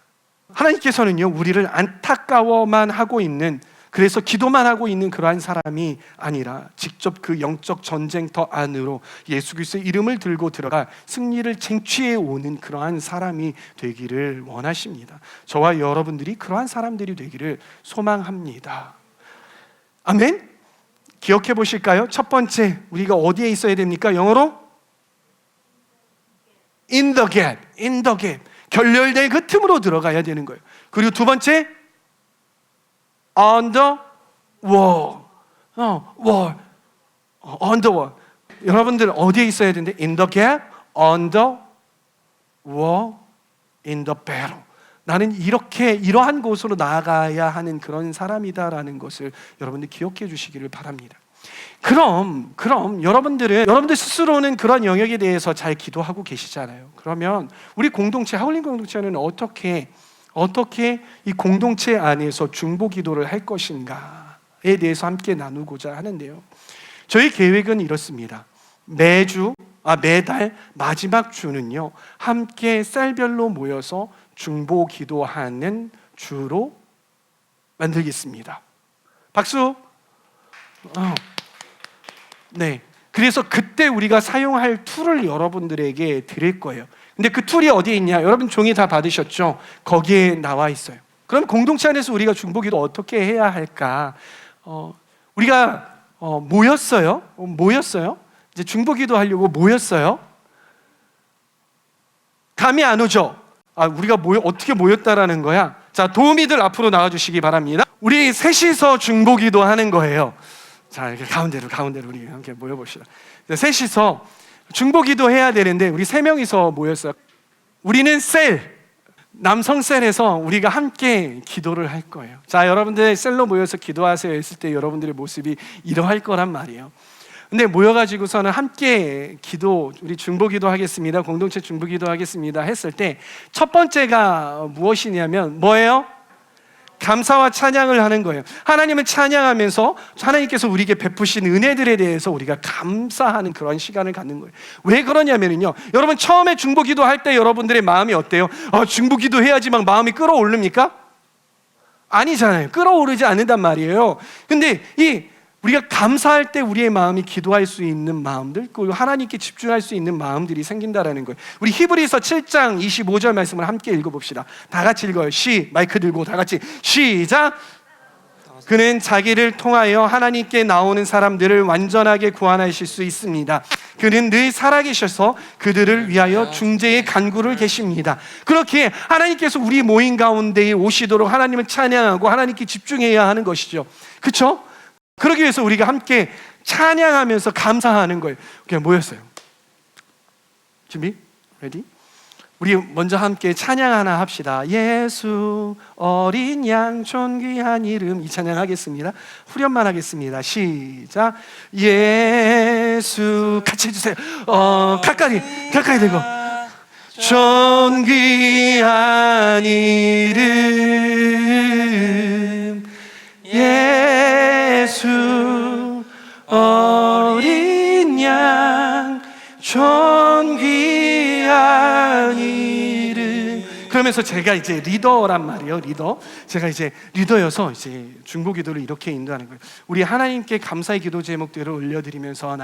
하나님께서는요, 우리를 안타까워만 하고 있는, 그래서 기도만 하고 있는 그러한 사람이 아니라 직접 그 영적 전쟁터 안으로 예수 그리스도의 이름을 들고 들어가 승리를 쟁취해 오는 그러한 사람이 되기를 원하십니다. 저와 여러분들이 그러한 사람들이 되기를 소망합니다. 아멘? 기억해 보실까요? 첫 번째, 우리가 어디에 있어야 됩니까? 영어로? In the gap, in the gap. 결렬된 그 틈으로 들어가야 되는 거예요. 그리고 두 번째, on the wall. On the wall. 여러분들 어디에 있어야 되는데? In the gap, on the wall, in the battle. 나는 이러한 곳으로 나아가야 하는 그런 사람이다라는 것을 여러분들 기억해 주시기를 바랍니다. 그럼 여러분들 스스로는 그런 영역에 대해서 잘 기도하고 계시잖아요. 그러면 우리 공동체, 하울림 공동체는 어떻게 이 공동체 안에서 중보 기도를 할 것인가에 대해서 함께 나누고자 하는데요. 저희 계획은 이렇습니다. 매달 마지막 주는요, 함께 셀별로 모여서 중보 기도하는 주로 만들겠습니다. 박수. 네. 그래서 그때 우리가 사용할 툴을 여러분들에게 드릴 거예요. 근데 그 툴이 어디에 있냐? 여러분 종이 다 받으셨죠? 거기에 나와 있어요. 그럼 공동체 안에서 우리가 중보기도 어떻게 해야 할까? 우리가 모였어요. 이제 중보기도 하려고 모였어요. 감이 안 오죠? 우리가 어떻게 모였다라는 거야? 자, 도우미들 앞으로 나와주시기 바랍니다. 우리 셋이서 중보기도 하는 거예요. 자, 이렇게 가운데로 우리 함께 모여봅시다. 셋이서 중보기도 해야 되는데 우리 세 명이서 모였어요. 우리는 남성 셀에서 우리가 함께 기도를 할 거예요. 자, 여러분들 셀로 모여서 기도하세요 했을 때 여러분들의 모습이 이러할 거란 말이에요. 근데 모여가지고서는 함께 우리 중보기도 하겠습니다, 공동체 중보기도 하겠습니다 했을 때 첫 번째가 무엇이냐면 뭐예요? 감사와 찬양을 하는 거예요. 하나님을 찬양하면서 하나님께서 우리에게 베푸신 은혜들에 대해서 우리가 감사하는 그런 시간을 갖는 거예요. 왜 그러냐면요, 여러분 처음에 중보기도 할 때 여러분들의 마음이 어때요? 중보기도 해야지 막 마음이 끌어오릅니까? 아니잖아요. 끌어오르지 않는단 말이에요. 근데 우리가 감사할 때 우리의 마음이 기도할 수 있는 마음들, 그리고 하나님께 집중할 수 있는 마음들이 생긴다라는 거예요. 우리 히브리서 7장 25절 말씀을 함께 읽어봅시다. 다 같이 읽어요. 마이크 들고 다 같이 시작. 그는 자기를 통하여 하나님께 나오는 사람들을 완전하게 구원하실 수 있습니다. 그는 늘 살아계셔서 그들을 위하여 중재의 간구를 계십니다. 그렇게 하나님께서 우리 모임 가운데에 오시도록 하나님을 찬양하고 하나님께 집중해야 하는 것이죠. 그렇죠? 그러기 위해서 우리가 함께 찬양하면서 감사하는 거예요. 그냥 모였어요. 준비? 레디? 우리 먼저 함께 찬양 하나 합시다. 예수 어린 양 존귀한 이름, 이 찬양 하겠습니다. 후렴만 하겠습니다. 시작. 예수 같이 해주세요. 가까이 대고 존귀한 이름 예수 어린 양 존귀한 이름. 그러면서 제가 이제 리더란 말이에요. 리더. 제가 이제 리더여서 이제 중보 기도를 이렇게 인도하는 거예요. 우리 하나님께 감사의 기도 제목들을 올려드리면서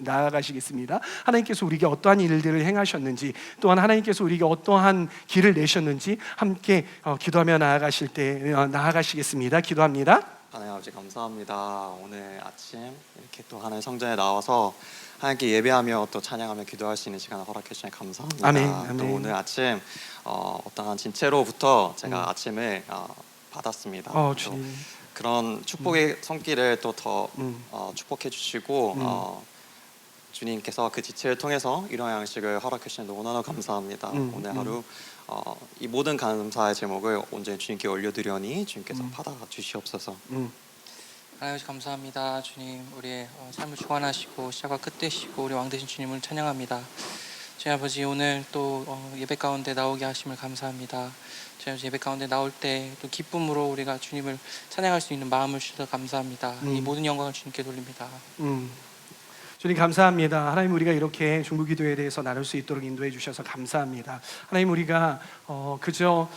나아가시겠습니다. 하나님께서 우리에게 어떠한 일들을 행하셨는지, 또한 하나님께서 우리에게 어떠한 길을 내셨는지 함께 기도하며 나아가실 때 나아가시겠습니다. 기도합니다. 하나님 아버지 감사합니다. 오늘 아침 이렇게 또 하나님 성전에 나와서 하나님께 예배하며 또 찬양하며 기도할 수 있는 시간을 허락해 주시니 감사합니다. 아멘. 또 오늘 아침 어떠한 진채로부터 제가 아침을 받았습니다. 또 주님. 그런 축복의 손길을 또 더 축복해 주시고 주님께서 그 지체를 통해서 이러한 양식을 허락해 주시니 너무나 감사합니다. 오늘 하루 이 모든 감사의 제목을 온전히 주님께 올려드려니 주님께서 받아 주시옵소서. 하나님 감사합니다. 주님, 우리의 삶을 주관하시고 시작과 끝 되시고 우리 왕 되신 주님을 찬양합니다. 주님 아버지, 오늘 또 예배 가운데 나오게 하심을 감사합니다. 주님 아버지, 예배 가운데 나올 때 또 기쁨으로 우리가 주님을 찬양할 수 있는 마음을 주셔서 감사합니다. 이 모든 영광을 주님께 돌립니다. 주님 감사합니다. 하나님, 우리가 이렇게 중보기도에 대해서 나눌 수 있도록 인도해 주셔서 감사합니다. 하나님, 우리가 그저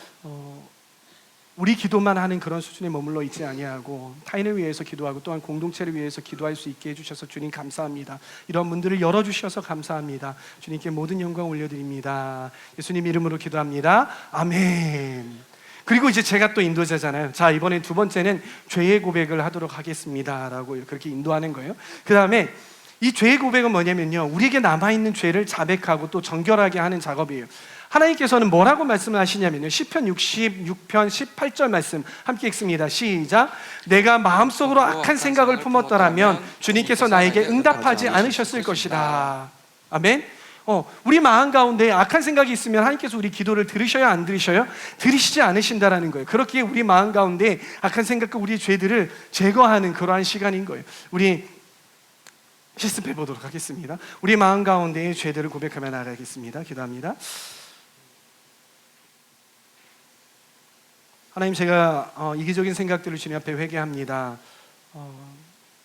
우리 기도만 하는 그런 수준에 머물러 있지 아니하고 타인을 위해서 기도하고 또한 공동체를 위해서 기도할 수 있게 해주셔서 주님 감사합니다. 이런 문들을 열어주셔서 감사합니다. 주님께 모든 영광 올려드립니다. 예수님 이름으로 기도합니다. 아멘. 그리고 이제 제가 또 인도자잖아요. 자, 이번엔 두 번째는 죄의 고백을 하도록 하겠습니다 라고 그렇게 인도하는 거예요. 그 다음에 이 죄의 고백은 뭐냐면요, 우리에게 남아있는 죄를 자백하고 또 정결하게 하는 작업이에요. 하나님께서는 뭐라고 말씀하시냐면요, 시편 66편 18절 말씀 함께 읽습니다. 시작. 내가 마음속으로 악한 생각을 품었더라면 주님께서 나에게 응답하지 않으셨을 것이다. 아멘. 우리 마음 가운데 악한 생각이 있으면 하나님께서 우리 기도를 들으셔요, 안 들으셔요? 들으시지 않으신다라는 거예요. 그렇게 우리 마음 가운데 악한 생각과 우리 죄들을 제거하는 그러한 시간인 거예요. 우리 실습해 보도록 하겠습니다. 우리 마음 가운데의 죄들을 고백하며 나아가겠습니다. 기도합니다. 하나님, 제가 이기적인 생각들을 주님 앞에 회개합니다.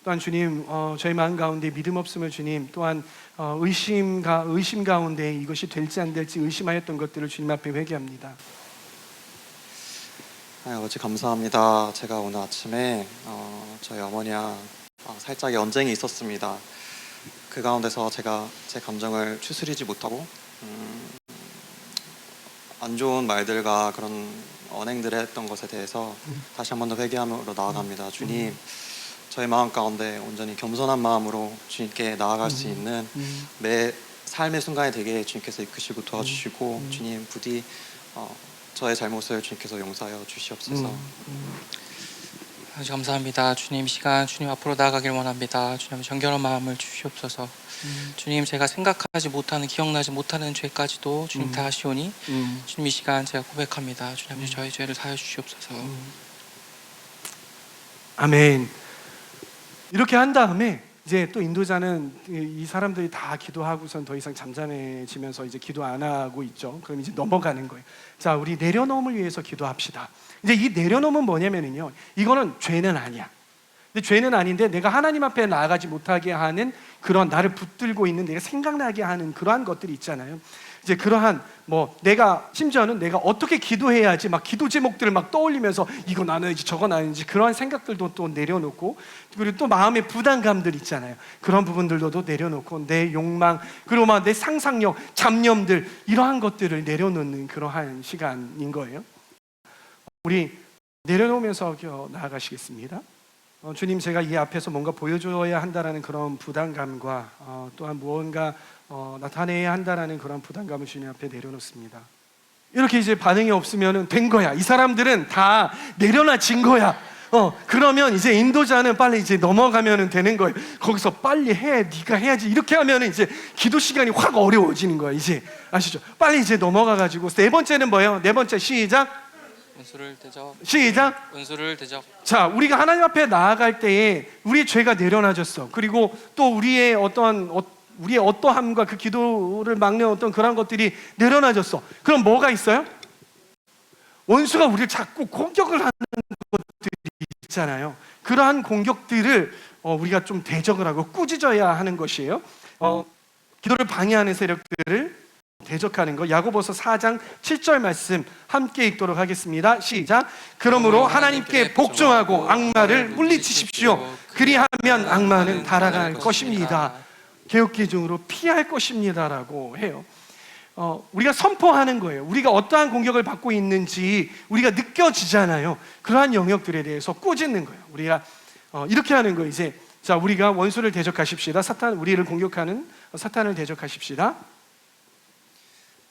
또한 주님, 저희 마음 가운데 믿음 없음을 주님, 또한 의심 가운데 이것이 될지 안 될지 의심하였던 것들을 주님 앞에 회개합니다. 아버지 감사합니다. 제가 오늘 아침에 저희 어머니와 살짝의 언쟁이 있었습니다. 그 가운데서 제가 제 감정을 추스리지 못하고 안 좋은 말들과 그런 언행들을 했던 것에 대해서 다시 한 번 더 회개하며 나아갑니다. 주님, 저희 마음 가운데 온전히 겸손한 마음으로 주님께 나아갈 수 있는 매 삶의 순간이 되게 주님께서 이끄시고 도와주시고 주님, 부디 저의 잘못을 주님께서 용서하여 주시옵소서. 아주 감사합니다. 주님, 시간 주님 앞으로 나아가길 원합니다. 주님, 정결한 마음을 주시옵소서. 주님, 제가 생각하지 못하는, 기억나지 못하는 죄까지도 주님 다 하시오니 주님, 이 시간 제가 고백합니다. 주님, 저희 죄를 사하여 주시옵소서. 아멘. 이렇게 한 다음에 이제 또 인도자는 이 사람들이 다 기도하고선 더 이상 잠잠해지면서 이제 기도 안 하고 있죠. 그럼 이제 넘어가는 거예요. 자, 우리 내려놓음을 위해서 기도합시다. 이제 이 내려놓음은 뭐냐면요, 이거는 죄는 아니야. 근데 죄는 아닌데 내가 하나님 앞에 나아가지 못하게 하는 그런, 나를 붙들고 있는, 내가 생각나게 하는 그러한 것들이 있잖아요. 이제 그러한 내가 심지어는 내가 어떻게 기도해야지 막 기도 제목들을 막 떠올리면서 이거 나눠야지 저거 나눠야지 그러한 생각들도 또 내려놓고, 그리고 또 마음의 부담감들 있잖아요. 그런 부분들도 내려놓고 내 욕망, 그리고 막 내 상상력, 잡념들, 이러한 것들을 내려놓는 그러한 시간인 거예요. 우리 내려놓으면서 나아가시겠습니다. 주님, 제가 이 앞에서 뭔가 보여줘야 한다라는 그런 부담감과 또한 무언가 나타내야 한다라는 그런 부담감을 주님 앞에 내려놓습니다. 이렇게 이제 반응이 없으면 된 거야. 이 사람들은 다 내려놔진 거야. 그러면 이제 인도자는 빨리 이제 넘어가면 되는 거예요. 거기서 빨리 해, 네가 해야지. 이렇게 하면 이제 기도 시간이 확 어려워지는 거예요. 이제 아시죠? 빨리 이제 넘어가가지고 네 번째는 뭐예요? 네 번째 시작. 은수를 대적. 시작. 은수를 대적. 자, 우리가 하나님 앞에 나아갈 때에 우리의 죄가 내려놔졌어. 그리고 또 우리의 어떠함과 그 기도를 막는 어떤 그런 것들이 내려놔졌어. 그럼 뭐가 있어요? 원수가 우리를 자꾸 공격을 하는 것들이 있잖아요. 그러한 공격들을 우리가 좀 대적을 하고 꾸짖어야 하는 것이에요. 기도를 방해하는 세력들을 대적하는 거. 야고보서 4장 7절 말씀 함께 읽도록 하겠습니다. 시작. 그러므로 하나님께 복종하고 악마를 물리치십시오. 그리하면 악마는 달아갈 것입니다. 개역기중으로 피할 것입니다라고 해요. 우리가 선포하는 거예요. 우리가 어떠한 공격을 받고 있는지 우리가 느껴지잖아요. 그러한 영역들에 대해서 꾸짖는 거예요. 우리가 이렇게 하는 거예요. 이제 자, 우리가 원수를 대적하십시다. 우리를 공격하는 사탄을 대적하십시다.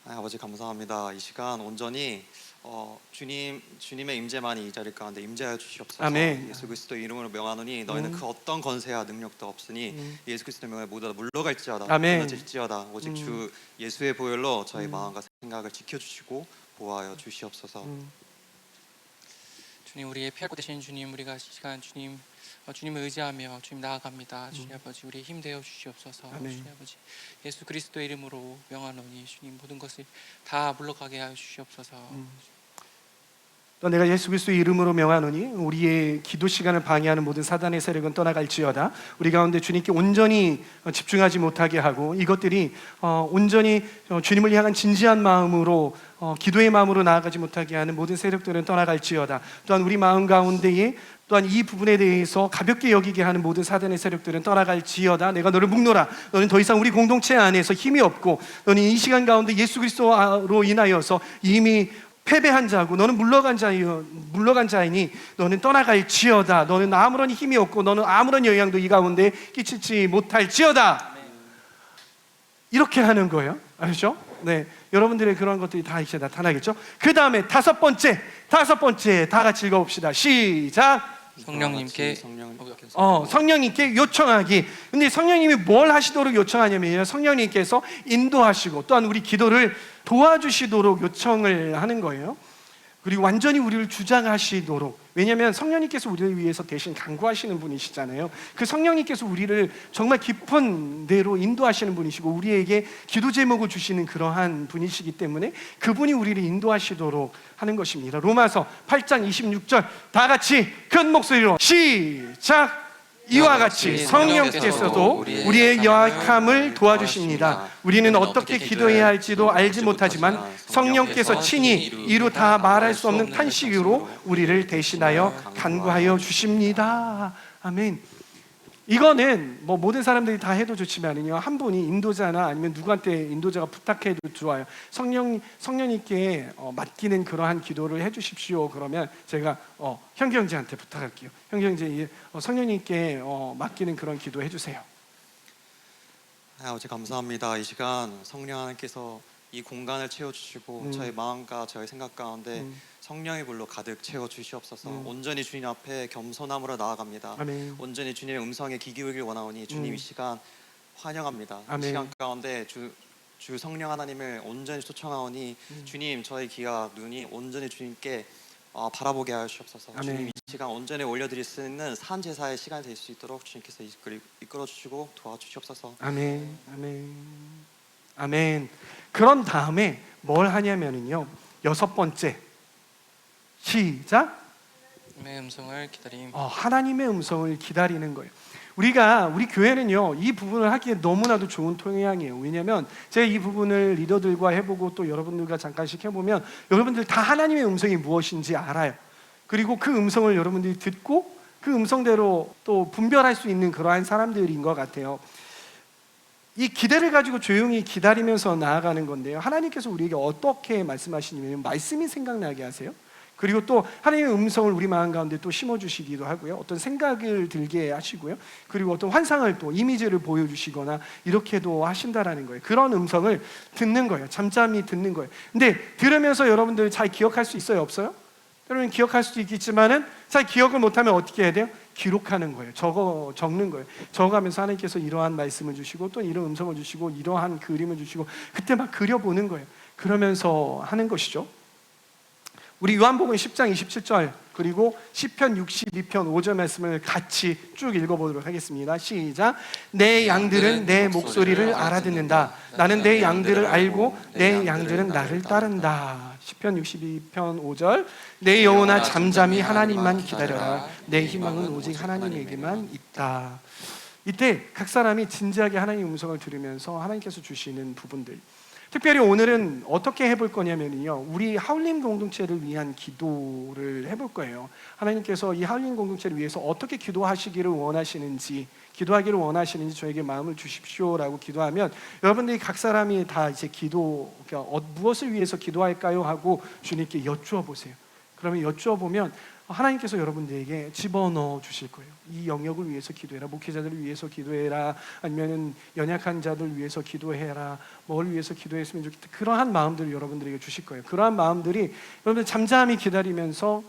아버지 감사합니다. 이 시간 온전히 주님의 임재만이 이 자리 가운데 임재하여 주시옵소서. 아멘. 예수 그리스도 이름으로 명하노니 너희는 그 어떤 권세와 능력도 없으니 예수 그리스도 명에 모두 다 물러갈지어다. 아멘. 무너질지어다. 오직 주 예수의 보혈로 저희 마음과 생각을 지켜주시고 보호하여 주시옵소서. 주님, 우리의 피할 곳 되신 주님, 우리가 이 시간 주님을 의지하며 주님 나아갑니다. 주님 아버지, 우리 힘 되어 주시옵소서. 아멘. 주님 아버지, 예수 그리스도 이름으로 명하노니 주님 모든 것을 다 물러가게 하여 주시옵소서. 또 내가 예수 그리스도의 이름으로 명하노니 우리의 기도 시간을 방해하는 모든 사단의 세력은 떠나갈지어다. 우리 가운데 주님께 온전히 집중하지 못하게 하고 이것들이 온전히 주님을 향한 진지한 마음으로 기도의 마음으로 나아가지 못하게 하는 모든 세력들은 떠나갈지어다. 또한 우리 마음 가운데에 또한 이 부분에 대해서 가볍게 여기게 하는 모든 사단의 세력들은 떠나갈지어다. 내가 너를 묶노라. 너는 더 이상 우리 공동체 안에서 힘이 없고 너는 이 시간 가운데 예수 그리스도로 인하여서 이미 패배한 자고 너는 물러간 자이니 너는 떠나갈지어다. 너는 아무런 힘이 없고 너는 아무런 영향도 이 가운데 끼치지 못할지어다. 이렇게 하는 거예요. 아시죠? 네, 여러분들의 그런 것들이 다 이제 나타나겠죠. 그 다음에 다섯 번째 다 같이 읽어봅시다. 시작. 성령님께 성령님께 요청하기. 근데 성령님이 뭘 하시도록 요청하냐면요, 성령님께서 인도하시고 또한 우리 기도를 도와주시도록 요청을 하는 거예요. 그리고 완전히 우리를 주장하시도록. 왜냐하면 성령님께서 우리를 위해서 대신 간구하시는 분이시잖아요. 그 성령님께서 우리를 정말 깊은 데로 인도하시는 분이시고 우리에게 기도 제목을 주시는 그러한 분이시기 때문에 그분이 우리를 인도하시도록 하는 것입니다. 로마서 8장 26절 다 같이 큰 목소리로 시작. 이와 같이 성령께서도 우리의 연약함을 도와주십니다. 우리는 어떻게 기도해야 할지도 알지 못하지만 성령께서 친히 이루 다 말할 수 없는 탄식으로 우리를 대신하여 간구하여 주십니다. 아멘. 이거는 뭐 모든 사람들이 다 해도 좋지만요, 한 분이 인도자나 아니면 누구한테 인도자가 부탁해도 좋아요. 성령님께 맡기는 그러한 기도를 해주십시오. 그러면 제가 현경제한테 부탁할게요. 현경제 성령님께 맡기는 그런 기도 해주세요. 아버지 감사합니다. 이 시간 성령 하나님께서 이 공간을 채워주시고 저희 마음과 저희 생각 가운데 성령의 불로 가득 채워주시옵소서. 온전히 주님 앞에 겸손함으로 나아갑니다. 아멘. 온전히 주님의 음성에 귀 기울길 원하오니 주님 이 시간 환영합니다. 아멘. 이 시간 가운데 주 성령 하나님을 온전히 초청하오니 주님 저희 귀와 눈이 온전히 주님께 바라보게 하시옵소서. 아멘. 주님 이 시간 온전히 올려드릴 수 있는 산 제사의 시간이 될 수 있도록 주님께서 이끌어 주시고 도와주시옵소서. 아멘. 아멘. 아멘. 그런 다음에 뭘 하냐면요, 여섯 번째 시작. 하나님의 음성을 기다림. 하나님의 음성을 기다리는 거예요. 우리 교회는요, 이 부분을 하기에 너무나도 좋은 토양이에요. 왜냐하면 제가 이 부분을 리더들과 해보고 또 여러분들과 잠깐씩 해보면 여러분들 다 하나님의 음성이 무엇인지 알아요. 그리고 그 음성을 여러분들이 듣고 그 음성대로 또 분별할 수 있는 그러한 사람들인 것 같아요. 이 기대를 가지고 조용히 기다리면서 나아가는 건데요, 하나님께서 우리에게 어떻게 말씀하시냐면 말씀이 생각나게 하세요. 그리고 또 하나님의 음성을 우리 마음 가운데 또 심어주시기도 하고요, 어떤 생각을 들게 하시고요, 그리고 어떤 환상을 또 이미지를 보여주시거나 이렇게도 하신다라는 거예요. 그런 음성을 듣는 거예요. 잠잠히 듣는 거예요. 근데 들으면서 여러분들 잘 기억할 수 있어요, 없어요? 여러분 기억할 수도 있겠지만은 잘 기억을 못하면 어떻게 해야 돼요? 기록하는 거예요. 적는 거예요. 적어가면서 하나님께서 이러한 말씀을 주시고 또 이런 음성을 주시고 이러한 그림을 주시고 그때 막 그려보는 거예요. 그러면서 하는 것이죠. 우리 요한복음 10장 27절 그리고 시편 62편 5절 말씀을 같이 쭉 읽어보도록 하겠습니다. 시작. 내 양들은 내 목소리를 알아듣는다. 나는 내 양들을 알고 내 양들은 나를 따른다. 시편 62편 5절. 내 영혼아 잠잠히 하나님만 기다려라. 내 희망은 오직 하나님에게만 있다. 이때 각 사람이 진지하게 하나님의 음성을 들으면서 하나님께서 주시는 부분들, 특별히 오늘은 어떻게 해볼 거냐면요, 우리 하울림 공동체를 위한 기도를 해볼 거예요. 하나님께서 이 하울림 공동체를 위해서 어떻게 기도하시기를 원하시는지, 기도하기를 원하시는지 저에게 마음을 주십시오라고 기도하면 여러분들이 각 사람이 다 이제 그러니까 무엇을 위해서 기도할까요 하고 주님께 여쭈어 보세요. 그러면 여쭈어 보면 하나님께서 여러분들에게 집어넣어 주실 거예요. 이 영역을 위해서 기도해라. 목회자들을 위해서 기도해라. 아니면 연약한 자들 위해서 기도해라. 뭘 위해서 기도했으면 좋겠다. 그러한 마음들을 여러분들에게 주실 거예요. 그러한 마음들이 여러분들 잠잠히 기다리면서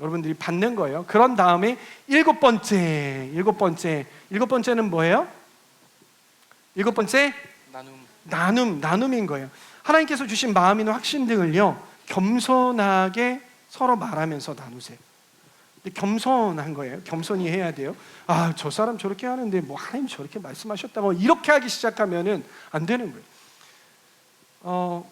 여러분들이 받는 거예요. 그런 다음에 일곱 번째는 뭐예요? 일곱 번째 나눔인 거예요. 하나님께서 주신 마음이나 확신들을요 겸손하게 서로 말하면서 나누세요. 근데 겸손한 거예요. 겸손히 해야 돼요. 아, 저 사람 저렇게 하는데 뭐 하나님 저렇게 말씀하셨다고 이렇게 하기 시작하면은 안 되는 거예요.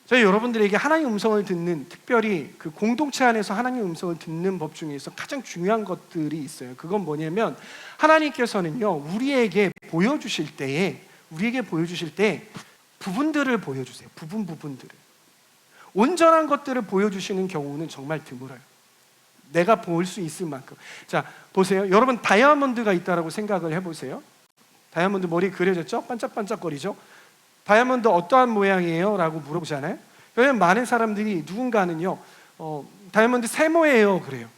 저희 여러분들에게 하나님 음성을 듣는, 특별히 그 공동체 안에서 하나님 음성을 듣는 법 중에서 가장 중요한 것들이 있어요. 그건 뭐냐면 하나님께서는요 우리에게 보여주실 때 부분들을 보여주세요. 부분들을. 온전한 것들을 보여주시는 경우는 정말 드물어요. 내가 볼 수 있을 만큼. 자, 보세요. 여러분 다이아몬드가 있다라고 생각을 해보세요. 다이아몬드 머리 그려졌죠? 반짝반짝거리죠? 다이아몬드 어떠한 모양이에요? 라고 물어보잖아요. 왜냐면 많은 사람들이 누군가는요 다이아몬드 세모예요 그래요.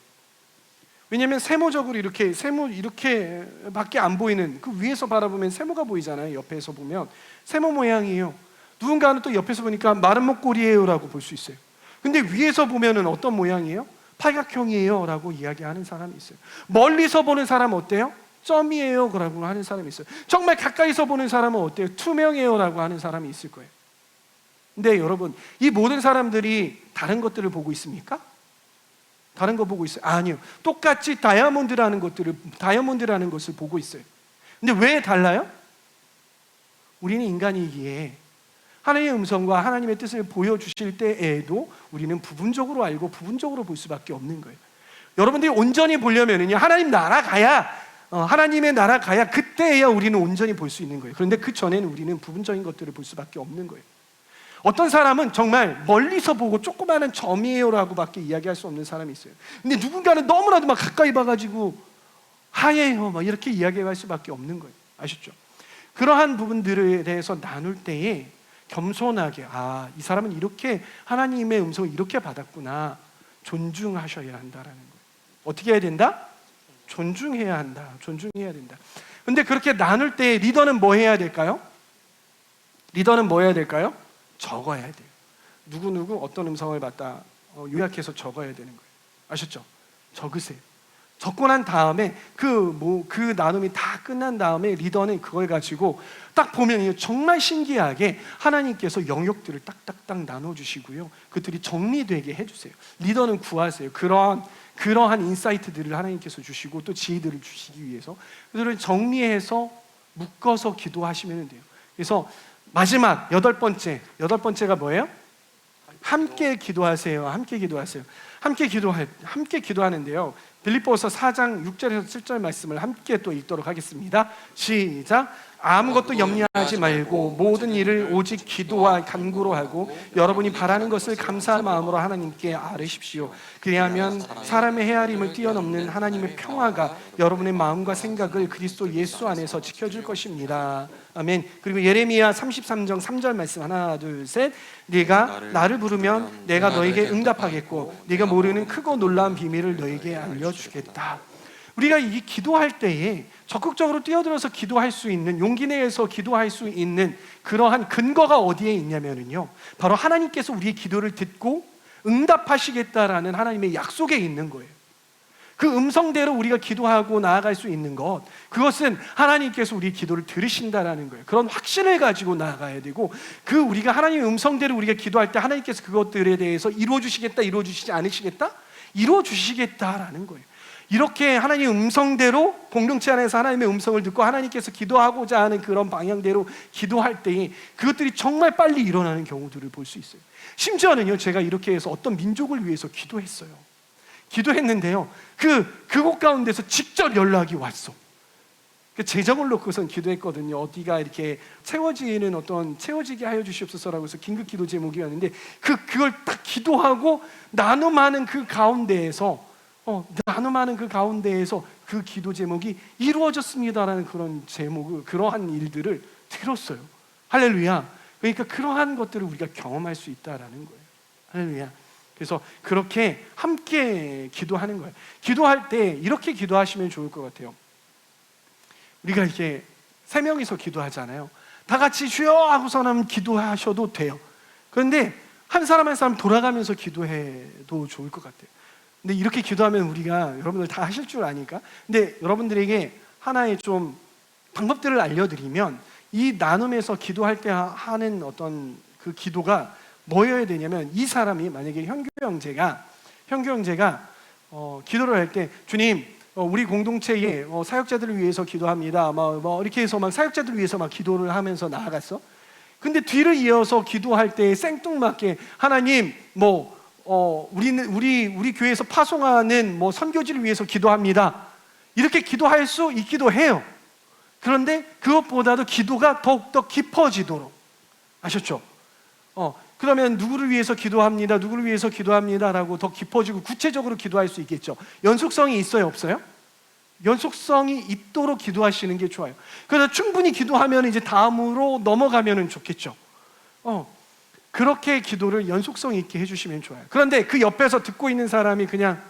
왜냐면 세모적으로 이렇게밖에 안 보이는, 그 위에서 바라보면 세모가 보이잖아요. 옆에서 보면 세모 모양이에요. 누군가는 또 옆에서 보니까 마른 목골이에요 라고 볼 수 있어요. 근데 위에서 보면은 어떤 모양이에요? 팔각형이에요 라고 이야기하는 사람이 있어요. 멀리서 보는 사람은 어때요? 점이에요 라고 하는 사람이 있어요. 정말 가까이서 보는 사람은 어때요? 투명해요 라고 하는 사람이 있을 거예요. 근데 여러분, 이 모든 사람들이 다른 것들을 보고 있습니까? 다른 거 보고 있어요? 아니요. 똑같이 다이아몬드라는 것을 보고 있어요. 근데 왜 달라요? 우리는 인간이기에 하나님의 음성과 하나님의 뜻을 보여주실 때에도 우리는 부분적으로 알고 부분적으로 볼 수밖에 없는 거예요. 여러분들이 온전히 보려면요 하나님의 나라 가야 그때야 우리는 온전히 볼 수 있는 거예요. 그런데 그 전에는 우리는 부분적인 것들을 볼 수밖에 없는 거예요. 어떤 사람은 정말 멀리서 보고 조그마한 점이에요라고밖에 이야기할 수 없는 사람이 있어요. 근데 누군가는 너무나도 막 가까이 봐가지고 하얘요 막 이렇게 이야기할 수밖에 없는 거예요. 아시죠? 그러한 부분들에 대해서 나눌 때에 겸손하게, 이 사람은 이렇게 하나님의 음성을 이렇게 받았구나, 존중하셔야 한다라는 거예요. 어떻게 해야 된다? 존중해야 한다. 근데 그렇게 나눌 때 리더는 뭐 해야 될까요? 적어야 돼요. 누구 어떤 음성을 받다 요약해서 적어야 되는 거예요. 아셨죠? 적으세요. 적고 난 다음에 그 나눔이 다 끝난 다음에 리더는 그걸 가지고 딱 보면 정말 신기하게 하나님께서 영역들을 딱딱딱 나눠주시고요, 그들이 정리되게 해주세요. 리더는 구하세요. 그러한 인사이트들을 하나님께서 주시고 또 지혜들을 주시기 위해서 그들을 정리해서 묶어서 기도하시면 돼요. 그래서 마지막 여덟 번째가 뭐예요? 함께 기도하세요. 함께 기도하는데요. 빌립보서 4장 6절에서 7절 말씀을 함께 또 읽도록 하겠습니다. 시작. 아무것도 염려하지 말고 모든 일을 오직 기도와 간구로 하고 여러분이 바라는 것을 감사한 마음으로 하나님께 아뢰십시오. 그리하면 사람의 헤아림을 뛰어넘는 하나님의 평화가 여러분의 마음과 생각을 그리스도 예수 안에서 지켜줄 것입니다. 아멘. 그리고 예레미야 33장 3절 말씀 하나 둘 셋. 네가 나를 부르면 내가 너에게 응답하겠고 네가 모르는 크고 놀라운 비밀을 너에게 알려주겠다. 우리가 이 기도할 때에 적극적으로 뛰어들어서 기도할 수 있는, 용기 내서 기도할 수 있는 그러한 근거가 어디에 있냐면요, 바로 하나님께서 우리의 기도를 듣고 응답하시겠다라는 하나님의 약속에 있는 거예요. 그 음성대로 우리가 기도하고 나아갈 수 있는 것, 그것은 하나님께서 우리의 기도를 들으신다라는 거예요. 그런 확신을 가지고 나아가야 되고, 그 우리가 하나님의 음성대로 우리가 기도할 때 하나님께서 그것들에 대해서 이루어주시겠다, 이루어주시지 않으시겠다? 이루어주시겠다라는 거예요. 이렇게 하나님의 음성대로, 공동체 안에서 하나님의 음성을 듣고 하나님께서 기도하고자 하는 그런 방향대로 기도할 때에 그것들이 정말 빨리 일어나는 경우들을 볼 수 있어요. 심지어는요, 제가 이렇게 해서 어떤 민족을 위해서 기도했는데요, 그곳 가운데서 직접 연락이 왔어. 재정을 놓고선 기도했거든요. 어디가 이렇게 채워지게 하여 주시옵소서라고 해서 긴급 기도 제목이 왔는데, 그걸 딱 기도하고 나눔하는 그 가운데에서 그 기도 제목이 이루어졌습니다라는 그런 그러한 일들을 들었어요. 할렐루야. 그러니까 그러한 것들을 우리가 경험할 수 있다라는 거예요. 할렐루야. 그래서 그렇게 함께 기도하는 거예요. 기도할 때 이렇게 기도하시면 좋을 것 같아요. 우리가 이렇게 3명이서 기도하잖아요. 다 같이 주여 하고서는 기도하셔도 돼요. 그런데 한 사람 한 사람 돌아가면서 기도해도 좋을 것 같아요. 근데 이렇게 기도하면 우리가, 여러분들 다 하실 줄 아니까, 근데 여러분들에게 하나의 좀 방법들을 알려드리면, 이 나눔에서 기도할 때 하는 어떤 그 기도가 뭐여야 되냐면, 이 사람이 만약에 현규 형제가 기도를 할 때, 주님, 우리 공동체의 사역자들을 위해서 기도합니다. 이렇게 해서 막 사역자들을 위해서 막 기도를 하면서 나아갔어. 근데 뒤를 이어서 기도할 때 생뚱맞게 하나님, 우리 교회에서 파송하는 선교지를 위해서 기도합니다. 이렇게 기도할 수 있기도 해요. 그런데 그것보다도 기도가 더욱더 깊어지도록, 아셨죠? 그러면 누구를 위해서 기도합니다, 누구를 위해서 기도합니다라고 더 깊어지고 구체적으로 기도할 수 있겠죠. 연속성이 있어요, 없어요? 연속성이 있도록 기도하시는 게 좋아요. 그래서 충분히 기도하면 이제 다음으로 넘어가면 좋겠죠. 그렇게 기도를 연속성 있게 해주시면 좋아요. 그런데 그 옆에서 듣고 있는 사람이 그냥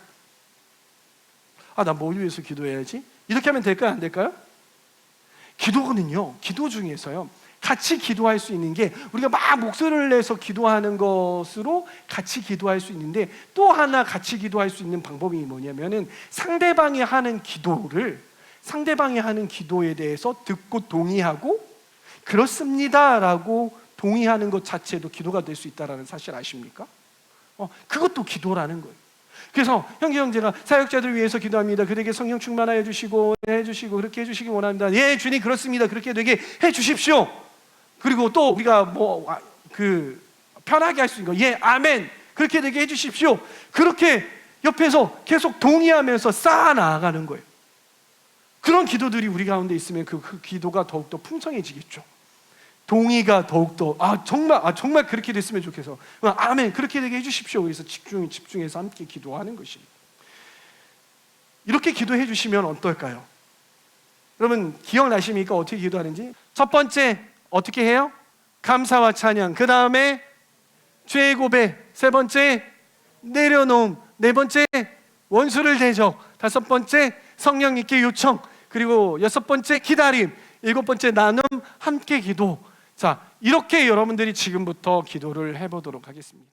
나 뭘 위해서 기도해야지? 이렇게 하면 될까요, 안 될까요? 기도는요, 기도 중에서요, 같이 기도할 수 있는 게, 우리가 막 목소리를 내서 기도하는 것으로 같이 기도할 수 있는데, 또 하나 같이 기도할 수 있는 방법이 뭐냐면은, 상대방이 하는 기도에 대해서 듣고 동의하고 그렇습니다라고 동의하는 것 자체도 기도가 될 수 있다는 사실 아십니까? 그것도 기도라는 거예요. 그래서 형제가 사역자들을 위해서 기도합니다. 그들에게 성령 충만하여 주시고 해주시고 그렇게 해주시기 원합니다. 예, 주님 그렇습니다. 그렇게 되게 해주십시오. 그리고 또 우리가 편하게 할 수 있는 거, 예, 아멘, 그렇게 되게 해주십시오. 그렇게 옆에서 계속 동의하면서 쌓아 나아가는 거예요. 그런 기도들이 우리 가운데 있으면 그 기도가 더욱더 풍성해지겠죠. 동의가 더욱더 정말 그렇게 됐으면 좋겠어. 아멘, 그렇게 되게 해주십시오. 그래서 집중해서 함께 기도하는 것이, 이렇게 기도해 주시면 어떨까요? 여러분 기억나십니까? 어떻게 기도하는지? 첫 번째 어떻게 해요? 감사와 찬양. 그 다음에 죄의 고백. 세 번째 내려놓음. 네 번째 원수를 대적. 다섯 번째 성령님께 요청. 그리고 여섯 번째 기다림. 일곱 번째 나눔, 함께 기도. 자, 이렇게 여러분들이 지금부터 기도를 해보도록 하겠습니다.